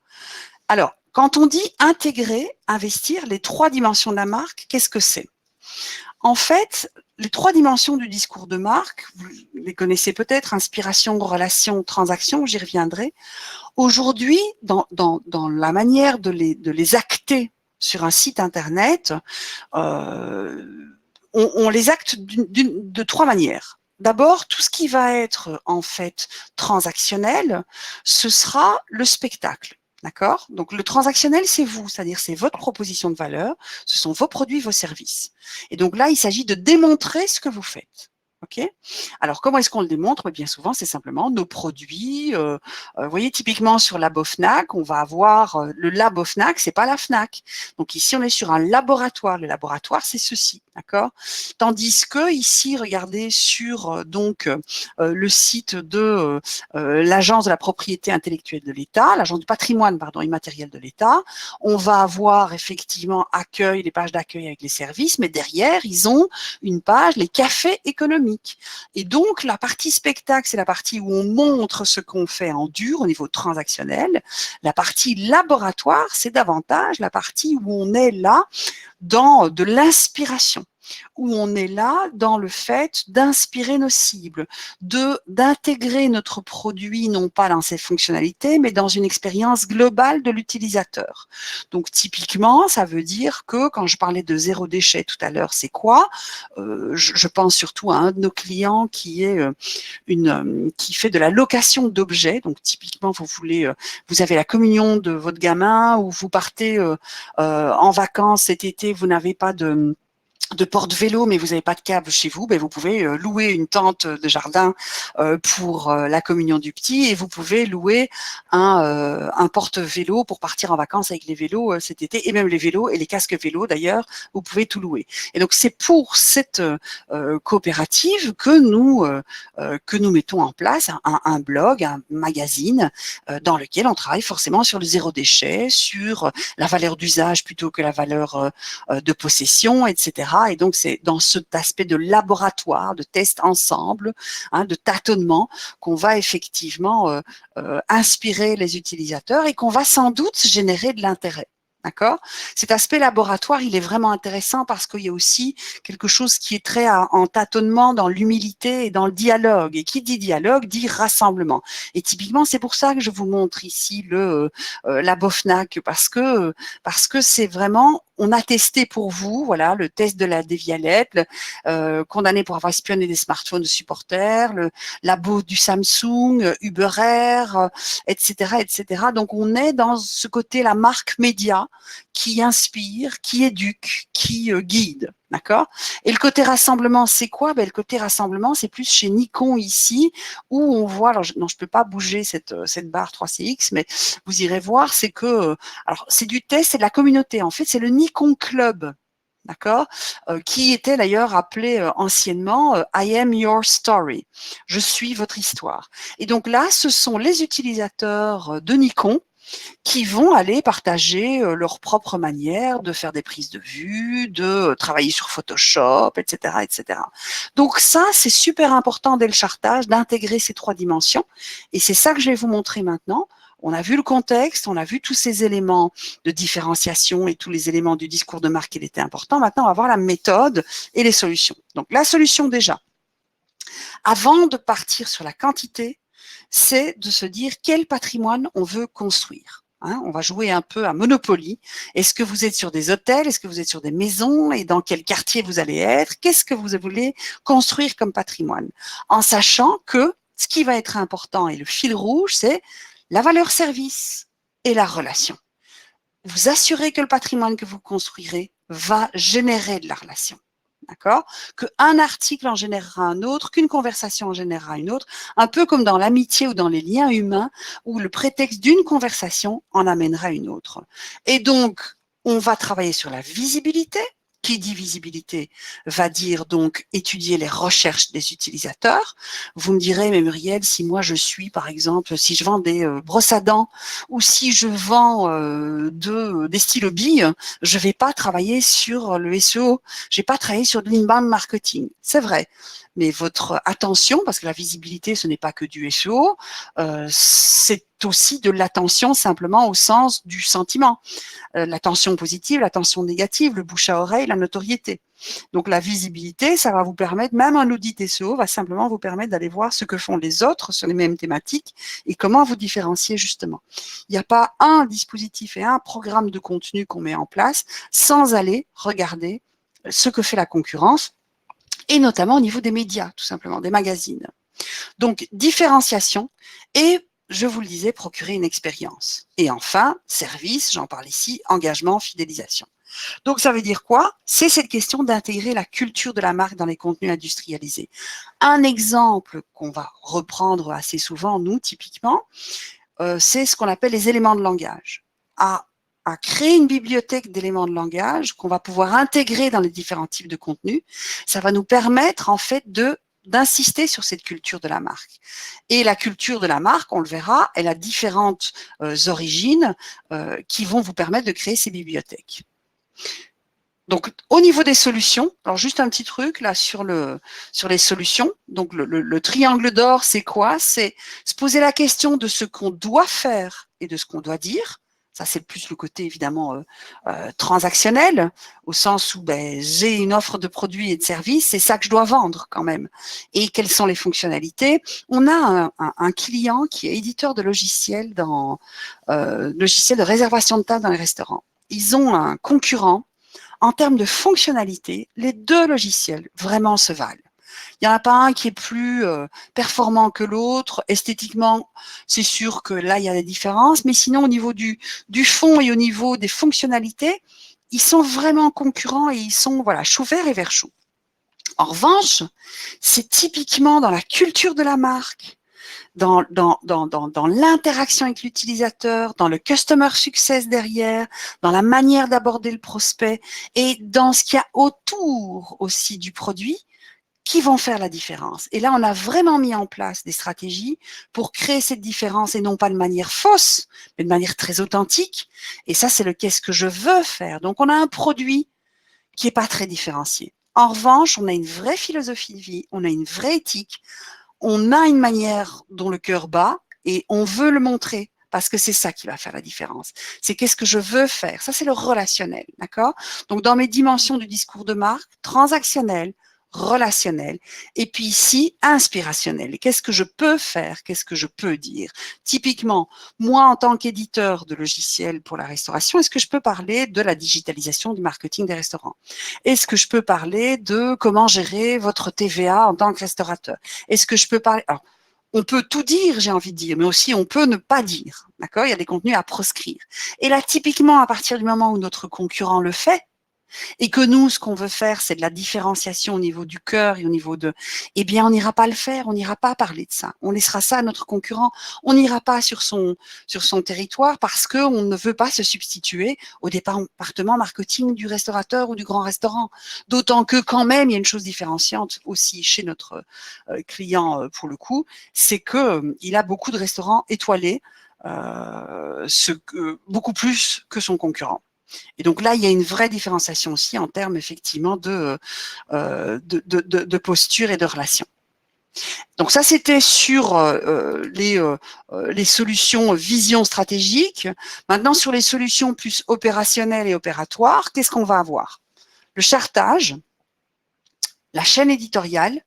Speaker 1: Alors, quand on dit intégrer, investir, les trois dimensions de la marque, qu'est-ce que c'est? En fait, les trois dimensions du discours de marque, vous les connaissez peut-être, inspiration, relation, transaction, j'y reviendrai. Aujourd'hui, dans la manière de les acter sur un site internet, on les acte de trois manières. D'abord, tout ce qui va être en fait transactionnel, ce sera le spectacle. D'accord? Donc le transactionnel, c'est vous, c'est-à-dire c'est votre proposition de valeur, ce sont vos produits, vos services. Et donc là, il s'agit de démontrer ce que vous faites. OK? Alors, comment est-ce qu'on le démontre? Bien souvent, c'est simplement nos produits. Vous voyez, typiquement sur Labo Fnac, on va avoir le Labo Fnac, c'est pas la Fnac. Donc ici, on est sur un laboratoire. Le laboratoire, c'est ceci, d'accord? Tandis que ici, regardez sur le site de l'Agence de la propriété intellectuelle de l'État, l'Agence du patrimoine, pardon, immatériel de l'État, on va avoir effectivement accueil, les pages d'accueil avec les services, mais derrière, ils ont une page, les cafés économiques. Et donc, la partie spectacle, c'est la partie où on montre ce qu'on fait en dur au niveau transactionnel. La partie laboratoire, c'est davantage la partie où on est là dans de l'inspiration, où on est là dans le fait d'inspirer nos cibles, d'intégrer notre produit non pas dans ses fonctionnalités, mais dans une expérience globale de l'utilisateur. Donc typiquement, ça veut dire que quand je parlais de zéro déchet tout à l'heure, c'est quoi? Je pense surtout à un de nos clients qui est qui fait de la location d'objets. Donc typiquement, vous avez la communion de votre gamin ou vous partez en vacances cet été, vous n'avez pas de porte-vélo, mais vous n'avez pas de câble chez vous, ben vous pouvez louer une tente de jardin pour la communion du petit, et vous pouvez louer un porte-vélo pour partir en vacances avec les vélos cet été, et même les vélos et les casques vélos d'ailleurs, vous pouvez tout louer. Et donc c'est pour cette coopérative que nous mettons en place un blog, un magazine dans lequel on travaille forcément sur le zéro déchet, sur la valeur d'usage plutôt que la valeur de possession, etc. Et donc, c'est dans cet aspect de laboratoire, de test ensemble, de tâtonnement, qu'on va effectivement inspirer les utilisateurs et qu'on va sans doute générer de l'intérêt. D'accord? Cet aspect laboratoire, il est vraiment intéressant parce qu'il y a aussi quelque chose qui est très en tâtonnement dans l'humilité et dans le dialogue. Et qui dit dialogue dit rassemblement. Et typiquement, c'est pour ça que je vous montre ici la Bofnac parce que c'est vraiment, on a testé pour vous, voilà, le test de la dévialette, condamné pour avoir espionné des smartphones de supporters, le labo du Samsung, Uber Air, etc., etc. Donc on est dans ce côté la marque média qui inspire, qui éduque, qui guide. D'accord? Et le côté rassemblement, c'est quoi? Ben, le côté rassemblement, c'est plus chez Nikon ici, où on voit, alors non, je peux pas bouger cette barre 3CX, mais vous irez voir, c'est que, alors c'est du test, c'est de la communauté. En fait, c'est le Nikon Club. D'accord, qui était d'ailleurs appelé anciennement I am your story. Je suis votre histoire. Et donc là, ce sont les utilisateurs de Nikon qui vont aller partager leur propre manière de faire des prises de vue, de travailler sur Photoshop, etc., etc. Donc ça, c'est super important dès le chartage d'intégrer ces trois dimensions. Et c'est ça que je vais vous montrer maintenant. On a vu le contexte, on a vu tous ces éléments de différenciation et tous les éléments du discours de marque qui étaient importants. Maintenant, on va voir la méthode et les solutions. Donc la solution déjà, avant de partir sur la quantité, c'est de se dire quel patrimoine on veut construire. Hein, on va jouer un peu à Monopoly. Est-ce que vous êtes sur des hôtels? Est-ce que vous êtes sur des maisons? Et dans quel quartier vous allez être? Qu'est-ce que vous voulez construire comme patrimoine? En sachant que ce qui va être important et le fil rouge, c'est la valeur service et la relation. Vous assurez que le patrimoine que vous construirez va générer de la relation. D'accord? Qu'un article en générera un autre, qu'une conversation en générera une autre, un peu comme dans l'amitié ou dans les liens humains, où le prétexte d'une conversation en amènera une autre. Et donc, on va travailler sur la visibilité. Qui dit visibilité va dire donc étudier les recherches des utilisateurs. Vous me direz, mais Muriel, si moi je suis, par exemple, si je vends des brosses à dents ou si je vends des stylos billes, je vais pas travailler sur le SEO, je vais pas travailler sur de l'inbound marketing. C'est vrai. Mais votre attention, parce que la visibilité, ce n'est pas que du SEO, c'est aussi de l'attention simplement au sens du sentiment. L'attention positive, l'attention négative, le bouche à oreille, la notoriété. Donc la visibilité, ça va vous permettre, même un audit SEO va simplement vous permettre d'aller voir ce que font les autres sur les mêmes thématiques et comment vous différencier justement. Il n'y a pas un dispositif et un programme de contenu qu'on met en place sans aller regarder ce que fait la concurrence et notamment au niveau des médias, tout simplement, des magazines. Donc, différenciation et, je vous le disais, procurer une expérience. Et enfin, service, j'en parle ici, engagement, fidélisation. Donc, ça veut dire quoi? C'est cette question d'intégrer la culture de la marque dans les contenus industrialisés. Un exemple qu'on va reprendre assez souvent, nous, typiquement, c'est ce qu'on appelle les éléments de langage. À créer une bibliothèque d'éléments de langage qu'on va pouvoir intégrer dans les différents types de contenus, ça va nous permettre en fait d'insister sur cette culture de la marque. Et la culture de la marque, on le verra, elle a différentes origines qui vont vous permettre de créer ces bibliothèques. Donc, au niveau des solutions, alors juste un petit truc là sur les solutions. Donc, le triangle d'or, c'est quoi? C'est se poser la question de ce qu'on doit faire et de ce qu'on doit dire. Ça, c'est plus le côté évidemment transactionnel, au sens où j'ai une offre de produits et de services, c'est ça que je dois vendre quand même. Et quelles sont les fonctionnalités? On a un client qui est éditeur de logiciels logiciels de réservation de table dans les restaurants. Ils ont un concurrent. En termes de fonctionnalité, les deux logiciels vraiment se valent. Il n'y en a pas un qui est plus performant que l'autre. Esthétiquement, c'est sûr que là, il y a des différences. Mais sinon, au niveau du fond et au niveau des fonctionnalités, ils sont vraiment concurrents et ils sont chou vert et vert chou. En revanche, c'est typiquement dans la culture de la marque, dans l'interaction avec l'utilisateur, dans le customer success derrière, dans la manière d'aborder le prospect et dans ce qu'il y a autour aussi du produit qui vont faire la différence. Et là, on a vraiment mis en place des stratégies pour créer cette différence et non pas de manière fausse, mais de manière très authentique. Et ça, c'est le qu'est-ce que je veux faire. Donc, on a un produit qui est pas très différencié. En revanche, on a une vraie philosophie de vie, on a une vraie éthique, on a une manière dont le cœur bat et on veut le montrer parce que c'est ça qui va faire la différence. C'est qu'est-ce que je veux faire. Ça, c'est le relationnel, d'accord? Donc, dans mes dimensions du discours de marque, transactionnel, relationnel, et puis ici, inspirationnel. Qu'est-ce que je peux faire? Qu'est-ce que je peux dire? Typiquement, moi, en tant qu'éditeur de logiciels pour la restauration, est-ce que je peux parler de la digitalisation du marketing des restaurants? Est-ce que je peux parler de comment gérer votre TVA en tant que restaurateur? Est-ce que je peux parler... Alors, on peut tout dire, j'ai envie de dire, mais aussi on peut ne pas dire. D'accord? Il y a des contenus à proscrire. Et là, typiquement, à partir du moment où notre concurrent le fait, et que nous, ce qu'on veut faire, c'est de la différenciation au niveau du cœur et au niveau de, eh bien, on n'ira pas le faire, on n'ira pas parler de ça. On laissera ça à notre concurrent. On n'ira pas sur son territoire parce qu'on ne veut pas se substituer au département marketing du restaurateur ou du grand restaurant. D'autant que quand même, il y a une chose différenciante aussi chez notre client pour le coup, c'est que il a beaucoup de restaurants étoilés, beaucoup plus que son concurrent. Et donc là, il y a une vraie différenciation aussi en termes effectivement de posture et de relation. Donc ça, c'était sur les solutions vision stratégique. Maintenant, sur les solutions plus opérationnelles et opératoires, qu'est-ce qu'on va avoir? Le chartage, la chaîne éditoriale,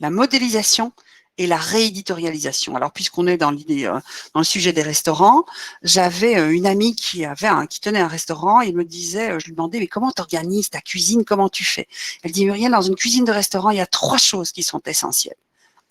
Speaker 1: la modélisation et la rééditorialisation. Alors, puisqu'on est dans le sujet des restaurants, j'avais une amie qui tenait un restaurant et me disait, je lui demandais, mais comment tu organises ta cuisine, comment tu fais? Elle dit, Muriel, dans une cuisine de restaurant, il y a 3 choses qui sont essentielles.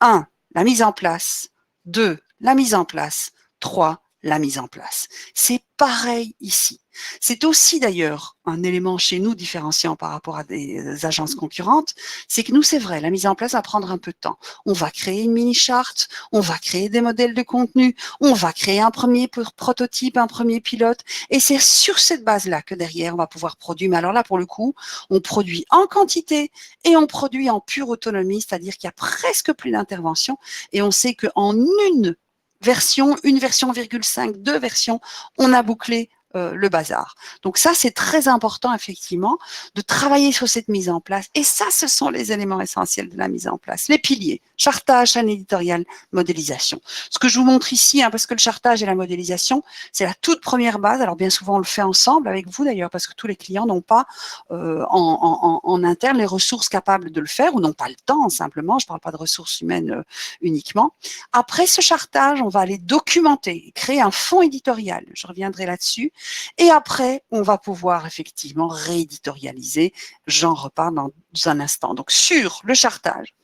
Speaker 1: 1, la mise en place. 2, la mise en place. 3, la mise en place. C'est pareil ici. C'est aussi d'ailleurs un élément chez nous différenciant par rapport à des agences concurrentes, c'est que nous, c'est vrai, la mise en place va prendre un peu de temps. On va créer une mini-charte, on va créer des modèles de contenu, on va créer un premier prototype, un premier pilote, et c'est sur cette base-là que derrière, on va pouvoir produire. Mais alors là, pour le coup, on produit en quantité et on produit en pure autonomie, c'est-à-dire qu'il y a presque plus d'intervention, et on sait qu'en une version 1,5, 2 versions, on a bouclé le bazar. Donc ça, c'est très important, effectivement, de travailler sur cette mise en place. Et ça, ce sont les éléments essentiels de la mise en place. Les piliers, chartage, chaîne éditoriale, modélisation. Ce que je vous montre ici, parce que le chartage et la modélisation, c'est la toute première base. Alors, bien souvent, on le fait ensemble avec vous, d'ailleurs, parce que tous les clients n'ont pas en interne les ressources capables de le faire ou n'ont pas le temps, simplement. Je ne parle pas de ressources humaines uniquement. Après ce chartage, on va aller documenter, créer un fond éditorial. Je reviendrai là-dessus. Et après, on va pouvoir effectivement rééditorialiser. J'en reparle dans un instant. Donc, sur le chartage,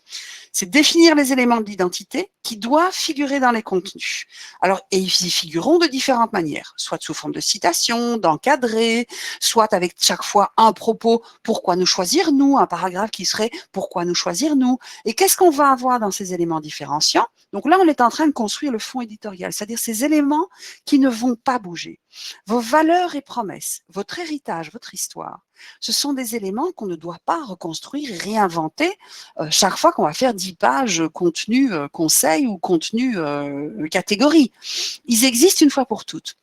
Speaker 1: c'est définir les éléments de l'identité qui doivent figurer dans les contenus. Alors, et ils y figureront de différentes manières, soit sous forme de citation, d'encadré, soit avec chaque fois un propos, pourquoi nous choisir nous, un paragraphe qui serait pourquoi nous choisir nous. Et qu'est-ce qu'on va avoir dans ces éléments différenciants? Donc là, on est en train de construire le fond éditorial, c'est-à-dire ces éléments qui ne vont pas bouger. Vos valeurs et promesses, votre héritage, votre histoire, ce sont des éléments qu'on ne doit pas reconstruire et réinventer chaque fois qu'on va faire 10 pages contenu conseil ou contenu catégorie. Ils existent une fois pour toutes.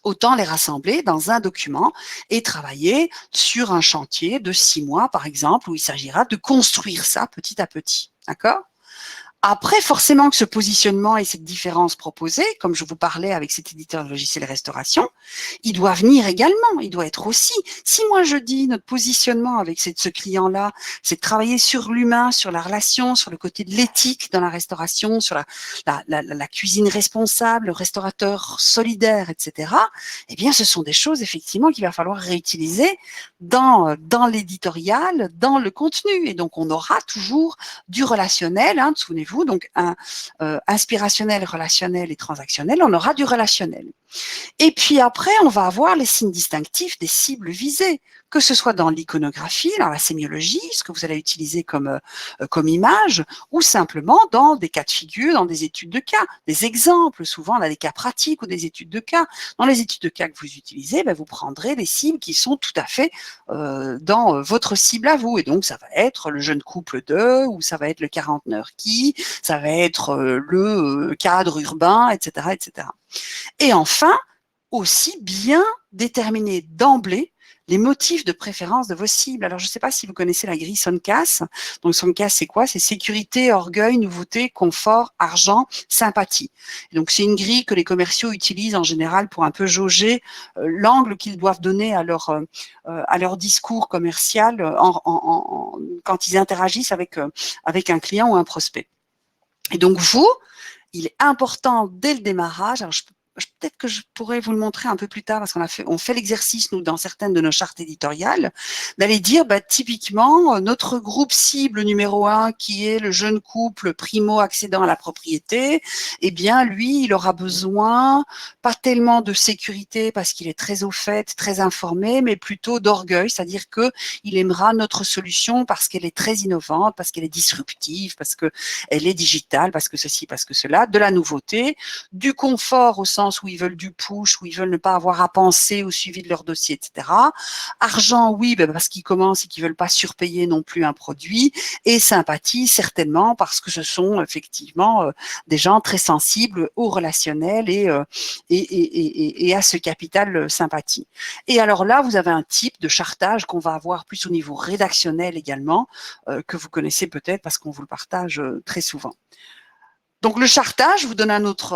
Speaker 1: Autant les rassembler dans un document et travailler sur un chantier de 6 mois, par exemple, où il s'agira de construire ça petit à petit. D'accord ? Après, forcément que ce positionnement et cette différence proposée, comme je vous parlais avec cet éditeur de logiciels restauration, il doit venir également, il doit être aussi. Si moi je dis notre positionnement avec ce client-là, c'est de travailler sur l'humain, sur la relation, sur le côté de l'éthique dans la restauration, sur la cuisine responsable, le restaurateur solidaire, etc., eh bien ce sont des choses effectivement qu'il va falloir réutiliser dans l'éditorial, dans le contenu. Et donc on aura toujours du relationnel, souvenez-vous, donc inspirationnel, relationnel et transactionnel, on aura du relationnel. Et puis après, on va avoir les signes distinctifs des cibles visées, que ce soit dans l'iconographie, dans la sémiologie, ce que vous allez utiliser comme image, ou simplement dans des cas de figure, dans des études de cas, des exemples. Souvent, on a des cas pratiques ou des études de cas. Dans les études de cas que vous utilisez, vous prendrez des cibles qui sont tout à fait dans votre cible à vous. Et donc, ça va être le jeune couple de, ou ça va être le quarantenaire qui, ça va être le cadre urbain, etc., etc. Et enfin, aussi bien déterminer d'emblée les motifs de préférence de vos cibles. Alors, je ne sais pas si vous connaissez la grille SONCAS. Donc, SONCAS, c'est quoi? C'est sécurité, orgueil, nouveauté, confort, argent, sympathie. Et donc, c'est une grille que les commerciaux utilisent en général pour un peu jauger l'angle qu'ils doivent donner à leur discours commercial quand ils interagissent avec un client ou un prospect. Et donc, vous, il est important dès le démarrage, alors peut-être que je pourrais vous le montrer un peu plus tard parce on fait l'exercice, nous, dans certaines de nos chartes éditoriales, d'aller dire, typiquement, notre groupe cible numéro 1, qui est le jeune couple primo-accédant à la propriété, eh bien, lui, il aura besoin, pas tellement de sécurité parce qu'il est très au fait, très informé, mais plutôt d'orgueil, c'est-à-dire qu'il aimera notre solution parce qu'elle est très innovante, parce qu'elle est disruptive, parce qu'elle est digitale, parce que ceci, parce que cela, de la nouveauté, du confort au sens où ils veulent du push, où ils veulent ne pas avoir à penser au suivi de leur dossier, etc. Argent, oui, parce qu'ils commencent et qu'ils veulent pas surpayer non plus un produit. Et sympathie, certainement, parce que ce sont effectivement des gens très sensibles au relationnel et à ce capital sympathie. Et alors là, vous avez un type de chartage qu'on va avoir plus au niveau rédactionnel également, que vous connaissez peut-être parce qu'on vous le partage très souvent. Donc le chartage, je vous donne un autre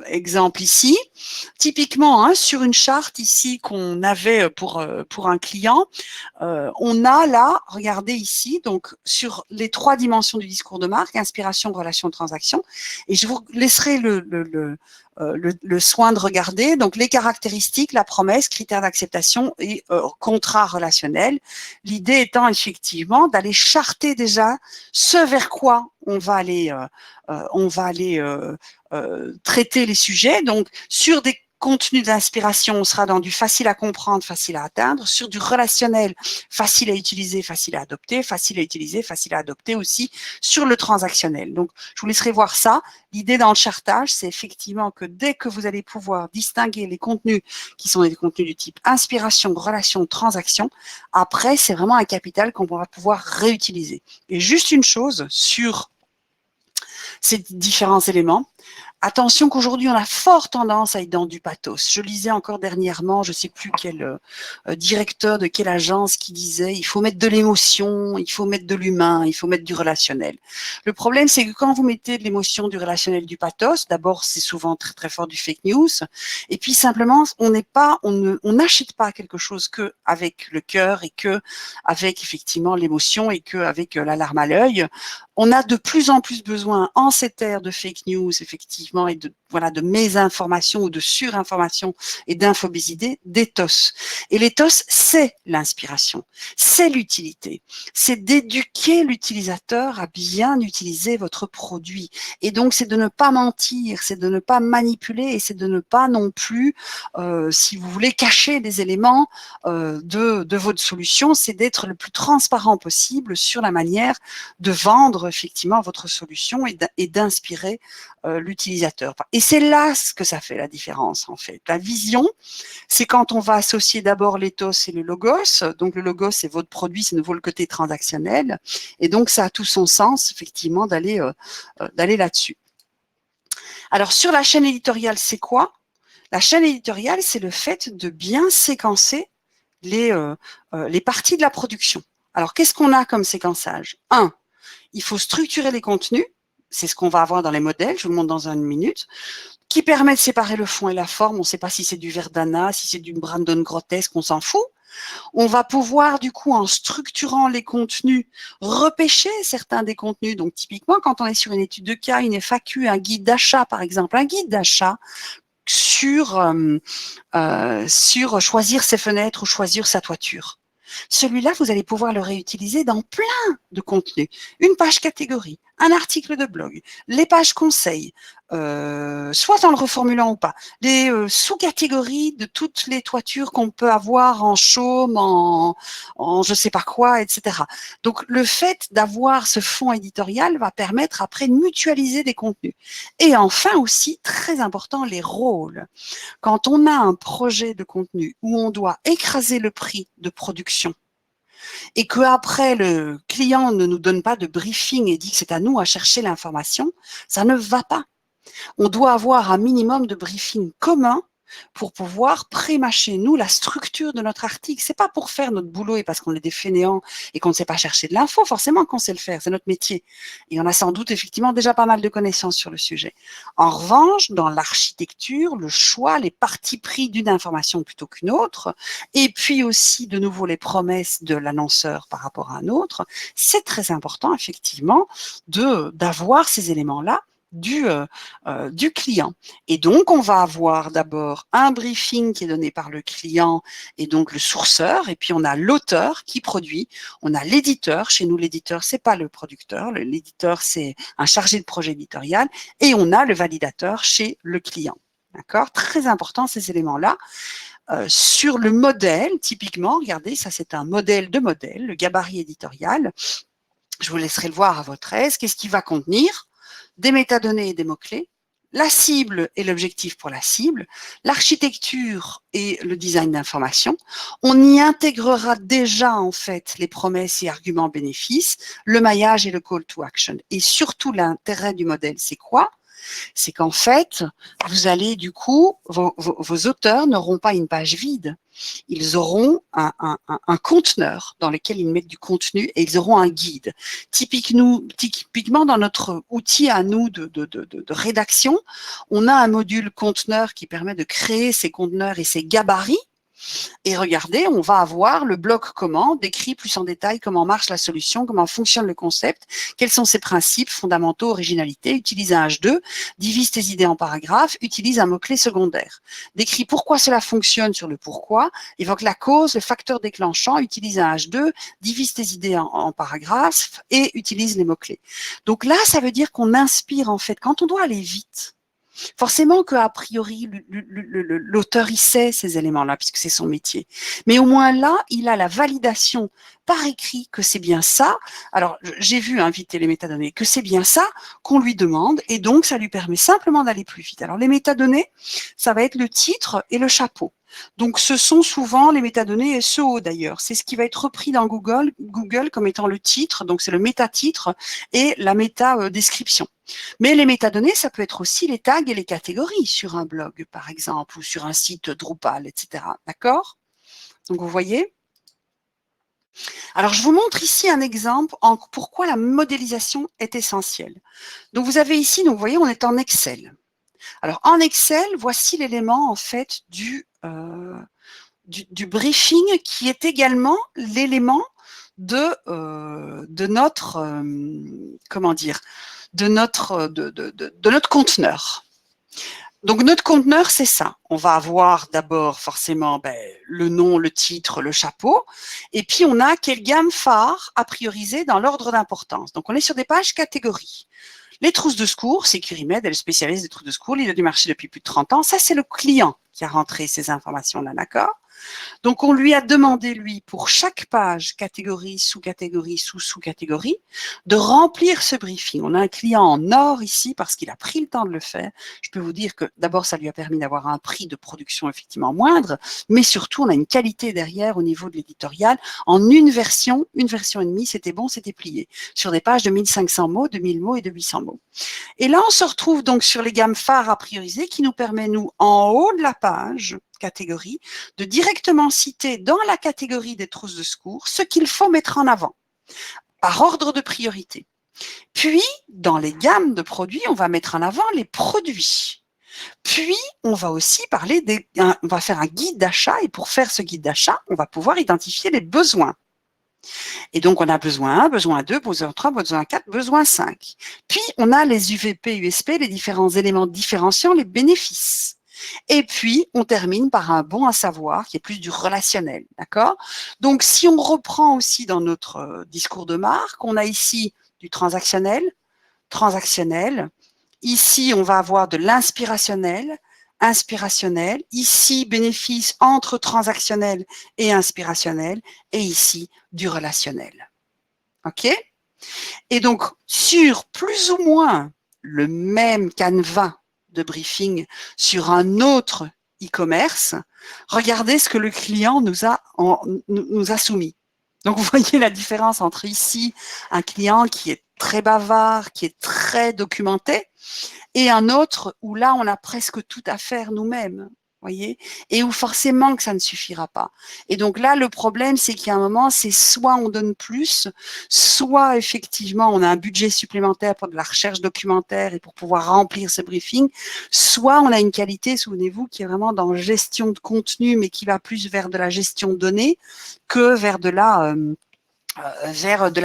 Speaker 1: exemple ici. Typiquement, sur une charte ici qu'on avait pour un client, on a là, regardez ici, donc sur les 3 dimensions du discours de marque, inspiration, relation, transaction, et je vous laisserai le soin de regarder donc les caractéristiques, la promesse, critères d'acceptation et contrat relationnel. L'idée étant effectivement d'aller charter déjà ce vers quoi on va aller traiter les sujets. Donc sur des contenus d'inspiration, on sera dans du facile à comprendre, facile à atteindre, sur du relationnel, facile à utiliser, facile à adopter, facile à utiliser, facile à adopter aussi sur le transactionnel. Donc, je vous laisserai voir ça. L'idée dans le chartage, c'est effectivement que dès que vous allez pouvoir distinguer les contenus qui sont des contenus du type inspiration, relation, transaction, après, c'est vraiment un capital qu'on va pouvoir réutiliser. Et juste une chose sur ces différents éléments. Attention qu'aujourd'hui, on a fort tendance à être dans du pathos. Je lisais encore dernièrement, je ne sais plus quel directeur de quelle agence qui disait il faut mettre de l'émotion, il faut mettre de l'humain, il faut mettre du relationnel. Le problème, c'est que quand vous mettez de l'émotion, du relationnel, du pathos, d'abord, c'est souvent très très fort du fake news. Et puis simplement, on n'achète pas quelque chose que avec le cœur et que avec effectivement l'émotion et que avec la larme à l'œil. On a de plus en plus besoin, en cette ère de fake news, effectivement, et de mésinformation ou de surinformation et d'infobésité, d'éthos. Et l'éthos, c'est l'inspiration, c'est l'utilité, c'est d'éduquer l'utilisateur à bien utiliser votre produit. Et donc, c'est de ne pas mentir, c'est de ne pas manipuler et c'est de ne pas non plus, si vous voulez, cacher des éléments de votre solution, c'est d'être le plus transparent possible sur la manière de vendre effectivement votre solution et d'inspirer l'utilisateur. Et c'est là ce que ça fait la différence en fait. La vision, c'est quand on va associer d'abord l'éthos et le logos. Donc le logos, c'est votre produit, c'est nouveau le côté transactionnel. Et donc ça a tout son sens effectivement d'aller là-dessus. Alors sur la chaîne éditoriale, c'est quoi? La chaîne éditoriale, c'est le fait de bien séquencer les parties de la production. Alors qu'est-ce qu'on a comme séquençage? Il faut structurer les contenus, c'est ce qu'on va avoir dans les modèles, je vous le montre dans une minute, qui permet de séparer le fond et la forme. On ne sait pas si c'est du Verdana, si c'est du Brandon grotesque, on s'en fout. On va pouvoir, du coup, en structurant les contenus, repêcher certains des contenus. Donc, typiquement, quand on est sur une étude de cas, une FAQ, un guide d'achat, par exemple, un guide d'achat sur choisir ses fenêtres ou choisir sa toiture. Celui-là, vous allez pouvoir le réutiliser dans plein de contenus. Une page catégorie, un article de blog, les pages conseils, soit en le reformulant ou pas, les sous-catégories de toutes les toitures qu'on peut avoir en chaume, en je sais pas quoi, etc. Donc, le fait d'avoir ce fond éditorial va permettre après de mutualiser des contenus. Et enfin aussi, très important, les rôles. Quand on a un projet de contenu où on doit écraser le prix de production et qu'après le client ne nous donne pas de briefing et dit que c'est à nous à chercher l'information, ça ne va pas. On doit avoir un minimum de briefing commun pour pouvoir pré-mâcher, nous, la structure de notre article. C'est pas pour faire notre boulot et parce qu'on est des fainéants et qu'on ne sait pas chercher de l'info, forcément qu'on sait le faire, c'est notre métier. Et on a sans doute effectivement déjà pas mal de connaissances sur le sujet. En revanche, dans l'architecture, le choix, les partis pris d'une information plutôt qu'une autre, et puis aussi de nouveau les promesses de l'annonceur par rapport à un autre, c'est très important effectivement d'avoir ces éléments-là du client. Et donc, on va avoir d'abord un briefing qui est donné par le client et donc le sourceur, et puis on a l'auteur qui produit, on a l'éditeur, chez nous l'éditeur c'est pas le producteur, l'éditeur c'est un chargé de projet éditorial, et on a le validateur chez le client. D'accord? Très important ces éléments-là. Sur le modèle, typiquement, regardez, ça c'est un modèle de modèle, le gabarit éditorial. Je vous laisserai le voir à votre aise. Qu'est-ce qu'il va contenir? Des métadonnées et des mots-clés, la cible et l'objectif pour la cible, l'architecture et le design d'information. On y intégrera déjà en fait les promesses et arguments bénéfices, le maillage et le call to action. Et surtout l'intérêt du modèle, c'est quoi? C'est qu'en fait, vous allez du coup, vos auteurs n'auront pas une page vide. Ils auront un conteneur dans lequel ils mettent du contenu et ils auront un guide. Typiquement, dans notre outil à nous de rédaction, on a un module conteneur qui permet de créer ces conteneurs et ces gabarits. Et regardez, on va avoir le bloc comment, décrit plus en détail comment marche la solution, comment fonctionne le concept, quels sont ses principes fondamentaux, originalité, utilise un H2, divise tes idées en paragraphes, utilise un mot-clé secondaire. Décrit pourquoi cela fonctionne sur le pourquoi, évoque la cause, le facteur déclenchant, utilise un H2, divise tes idées en paragraphes et utilise les mots-clés. Donc là, ça veut dire qu'on inspire en fait, quand on doit aller vite, forcément qu'a priori, l'auteur, il sait ces éléments-là, puisque c'est son métier. Mais au moins là, il a la validation par écrit que c'est bien ça. Alors, j'ai vu inviter les métadonnées, que c'est bien ça qu'on lui demande, et donc ça lui permet simplement d'aller plus vite. Alors, les métadonnées, ça va être le titre et le chapeau. Donc, ce sont souvent les métadonnées SEO d'ailleurs. C'est ce qui va être repris dans Google comme étant le titre, donc c'est le métatitre et la méta-description. Mais les métadonnées, ça peut être aussi les tags et les catégories sur un blog, par exemple, ou sur un site Drupal, etc. D'accord? Donc, vous voyez? Alors, je vous montre ici un exemple en pourquoi la modélisation est essentielle. Donc, vous avez ici, donc, vous voyez, on est en Excel. Alors, en Excel, voici l'élément, en fait, du briefing qui est également l'élément de notre, comment dire, de notre conteneur. Donc, notre conteneur, c'est ça. On va avoir d'abord forcément le nom, le titre, le chapeau, et puis on a quelle gamme phare à prioriser dans l'ordre d'importance. Donc, on est sur des pages catégories. Les trousses de secours, Securimed, elle est spécialiste des trousses de secours, leader du marché depuis plus de 30 ans. Ça, c'est le client qui a rentré ces informations-là, d'accord? Donc, on lui a demandé, lui, pour chaque page, catégorie, sous-catégorie, sous-sous-catégorie, de remplir ce briefing. On a un client en or ici parce qu'il a pris le temps de le faire. Je peux vous dire que d'abord, ça lui a permis d'avoir un prix de production effectivement moindre, mais surtout, on a une qualité derrière au niveau de l'éditorial. En une version et demie, c'était bon, c'était plié. Sur des pages de 1500 mots, de 1000 mots et de 800 mots. Et là, on se retrouve donc sur les gammes phares à prioriser qui nous permet, nous, en haut de la page, catégorie, de directement citer dans la catégorie des trousses de secours ce qu'il faut mettre en avant, par ordre de priorité. Puis, dans les gammes de produits, on va mettre en avant les produits. Puis, on va aussi on va faire un guide d'achat, et pour faire ce guide d'achat, on va pouvoir identifier les besoins. Et donc, on a besoin 1, besoin 2, besoin 3, besoin 4, besoin 5. Puis, on a les UVP, USP, les différents éléments différenciants, les bénéfices. Et puis, on termine par un bon à savoir qui est plus du relationnel, d'accord? Donc, si on reprend aussi dans notre discours de marque, on a ici du transactionnel. Ici, on va avoir de l'inspirationnel, inspirationnel. Ici, bénéfice entre transactionnel et inspirationnel. Et ici, du relationnel. OK? Et donc, sur plus ou moins le même canevas de briefing sur un autre e-commerce, regardez ce que le client nous a soumis. Donc, vous voyez la différence entre ici, un client qui est très bavard, qui est très documenté, et un autre où là, on a presque tout à faire nous-mêmes. voyez, et où forcément que ça ne suffira pas. Et donc là, le problème, c'est qu'il y a un moment, c'est soit on donne plus, soit effectivement on a un budget supplémentaire pour de la recherche documentaire et pour pouvoir remplir ce briefing, soit on a une qualité, souvenez-vous, qui est vraiment dans gestion de contenu, mais qui va plus vers de la gestion de données que vers de la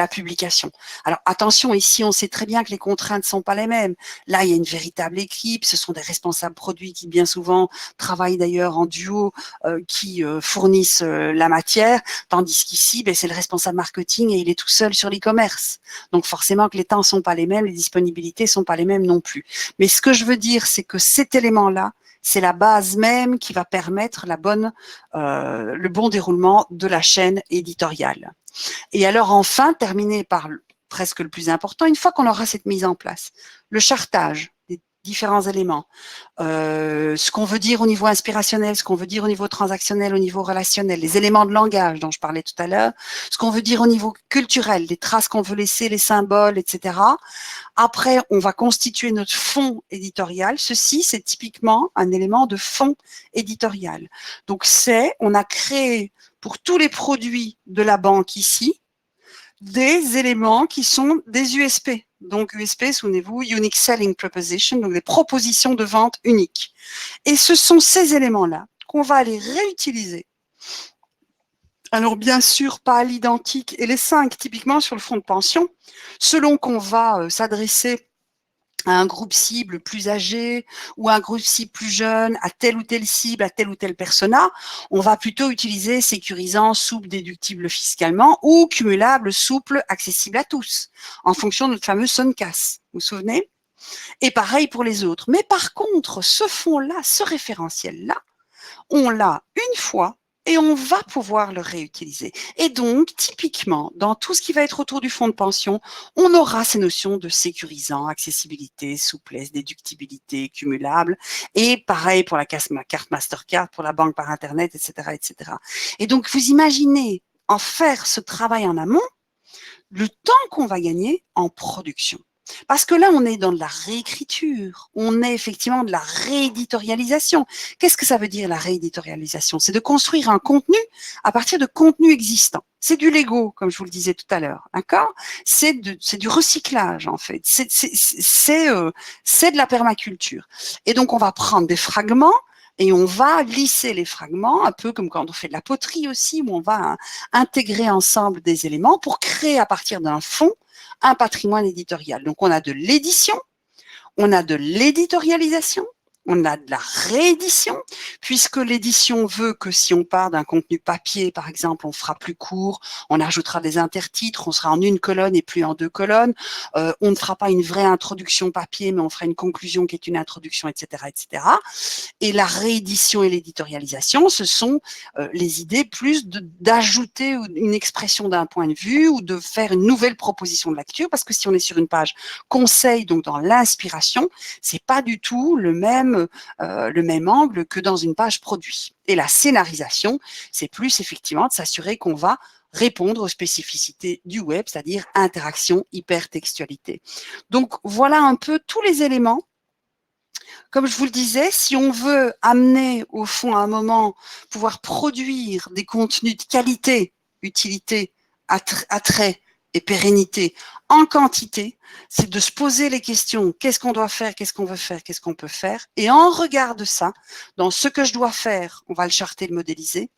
Speaker 1: publication. Alors attention, ici on sait très bien que les contraintes ne sont pas les mêmes. Là, il y a une véritable équipe, ce sont des responsables produits qui bien souvent travaillent d'ailleurs en duo, qui fournissent la matière, tandis qu'ici, ben, c'est le responsable marketing et il est tout seul sur l'e-commerce. Donc forcément que les temps sont pas les mêmes, les disponibilités sont pas les mêmes non plus. Mais ce que je veux dire, c'est que cet élément-là, c'est la base même qui va permettre le bon déroulement de la chaîne éditoriale. Et alors enfin, terminer par presque le plus important, une fois qu'on aura cette mise en place, le chartage des différents éléments, ce qu'on veut dire au niveau inspirationnel, ce qu'on veut dire au niveau transactionnel, au niveau relationnel, les éléments de langage dont je parlais tout à l'heure, ce qu'on veut dire au niveau culturel, les traces qu'on veut laisser, les symboles, etc. Après, on va constituer notre fond éditorial. Ceci, c'est typiquement un élément de fond éditorial. Donc, on a créé pour tous les produits de la banque ici, des éléments qui sont des USP. Donc, USP, souvenez-vous, Unique Selling Proposition, donc des propositions de vente uniques. Et ce sont ces éléments-là qu'on va aller réutiliser. Alors, bien sûr, pas à l'identique. Et les 5, typiquement sur le fonds de pension, selon qu'on va s'adresser à un groupe cible plus âgé ou à un groupe cible plus jeune, à telle ou telle cible, à tel ou tel persona, on va plutôt utiliser sécurisant, souple, déductible fiscalement ou cumulable, souple, accessible à tous, en fonction de notre fameux SONCAS. Vous vous souvenez? Et pareil pour les autres. Mais par contre, ce fonds-là, ce référentiel-là, on l'a une fois et on va pouvoir le réutiliser. Et donc, typiquement, dans tout ce qui va être autour du fonds de pension, on aura ces notions de sécurisant, accessibilité, souplesse, déductibilité, cumulable, et pareil pour la carte Mastercard, pour la banque par Internet, etc., etc. Et donc, vous imaginez en faire ce travail en amont, le temps qu'on va gagner en production. Parce que là, on est dans de la réécriture, on est effectivement de la rééditorialisation. Qu'est-ce que ça veut dire la rééditorialisation? C'est de construire un contenu à partir de contenus existants. C'est du Lego, comme je vous le disais tout à l'heure, d'accord? C'est du recyclage en fait. C'est de la permaculture. Et donc on va prendre des fragments et on va lisser les fragments, un peu comme quand on fait de la poterie aussi, où on va intégrer ensemble des éléments pour créer à partir d'un fond un patrimoine éditorial. Donc, on a de l'édition, on a de l'éditorialisation, on a de la réédition, puisque l'édition veut que si on part d'un contenu papier, par exemple, on fera plus court, on ajoutera des intertitres, on sera en une colonne et plus en deux colonnes, on ne fera pas une vraie introduction papier, mais on fera une conclusion qui est une introduction, etc., etc. Et la réédition et l'éditorialisation, ce sont les idées plus d'ajouter une expression d'un point de vue ou de faire une nouvelle proposition de lecture, parce que si on est sur une page conseil, donc dans l'inspiration, c'est pas du tout le même angle que dans une page produit. Et la scénarisation, c'est plus effectivement de s'assurer qu'on va répondre aux spécificités du web, c'est-à-dire interaction, hypertextualité. Donc voilà un peu tous les éléments. Comme je vous le disais, si on veut amener au fond à un moment, pouvoir produire des contenus de qualité, utilité, attrait et pérennité en quantité, c'est de se poser les questions, qu'est-ce qu'on doit faire, qu'est-ce qu'on veut faire, qu'est-ce qu'on peut faire. Et en regard de ça, dans ce que je dois faire, on va le charter, le modéliser.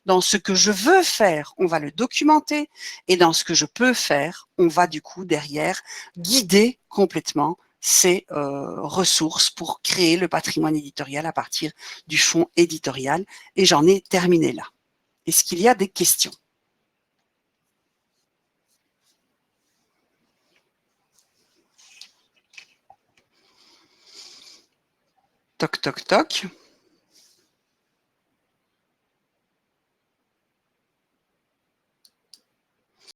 Speaker 1: Dans ce que je veux faire, on va le documenter. Et dans ce que je peux faire, on va du coup derrière guider complètement ces ressources pour créer le patrimoine éditorial à partir du fonds éditorial. Et j'en ai terminé là. Est-ce qu'il y a des questions? Toc, toc, toc.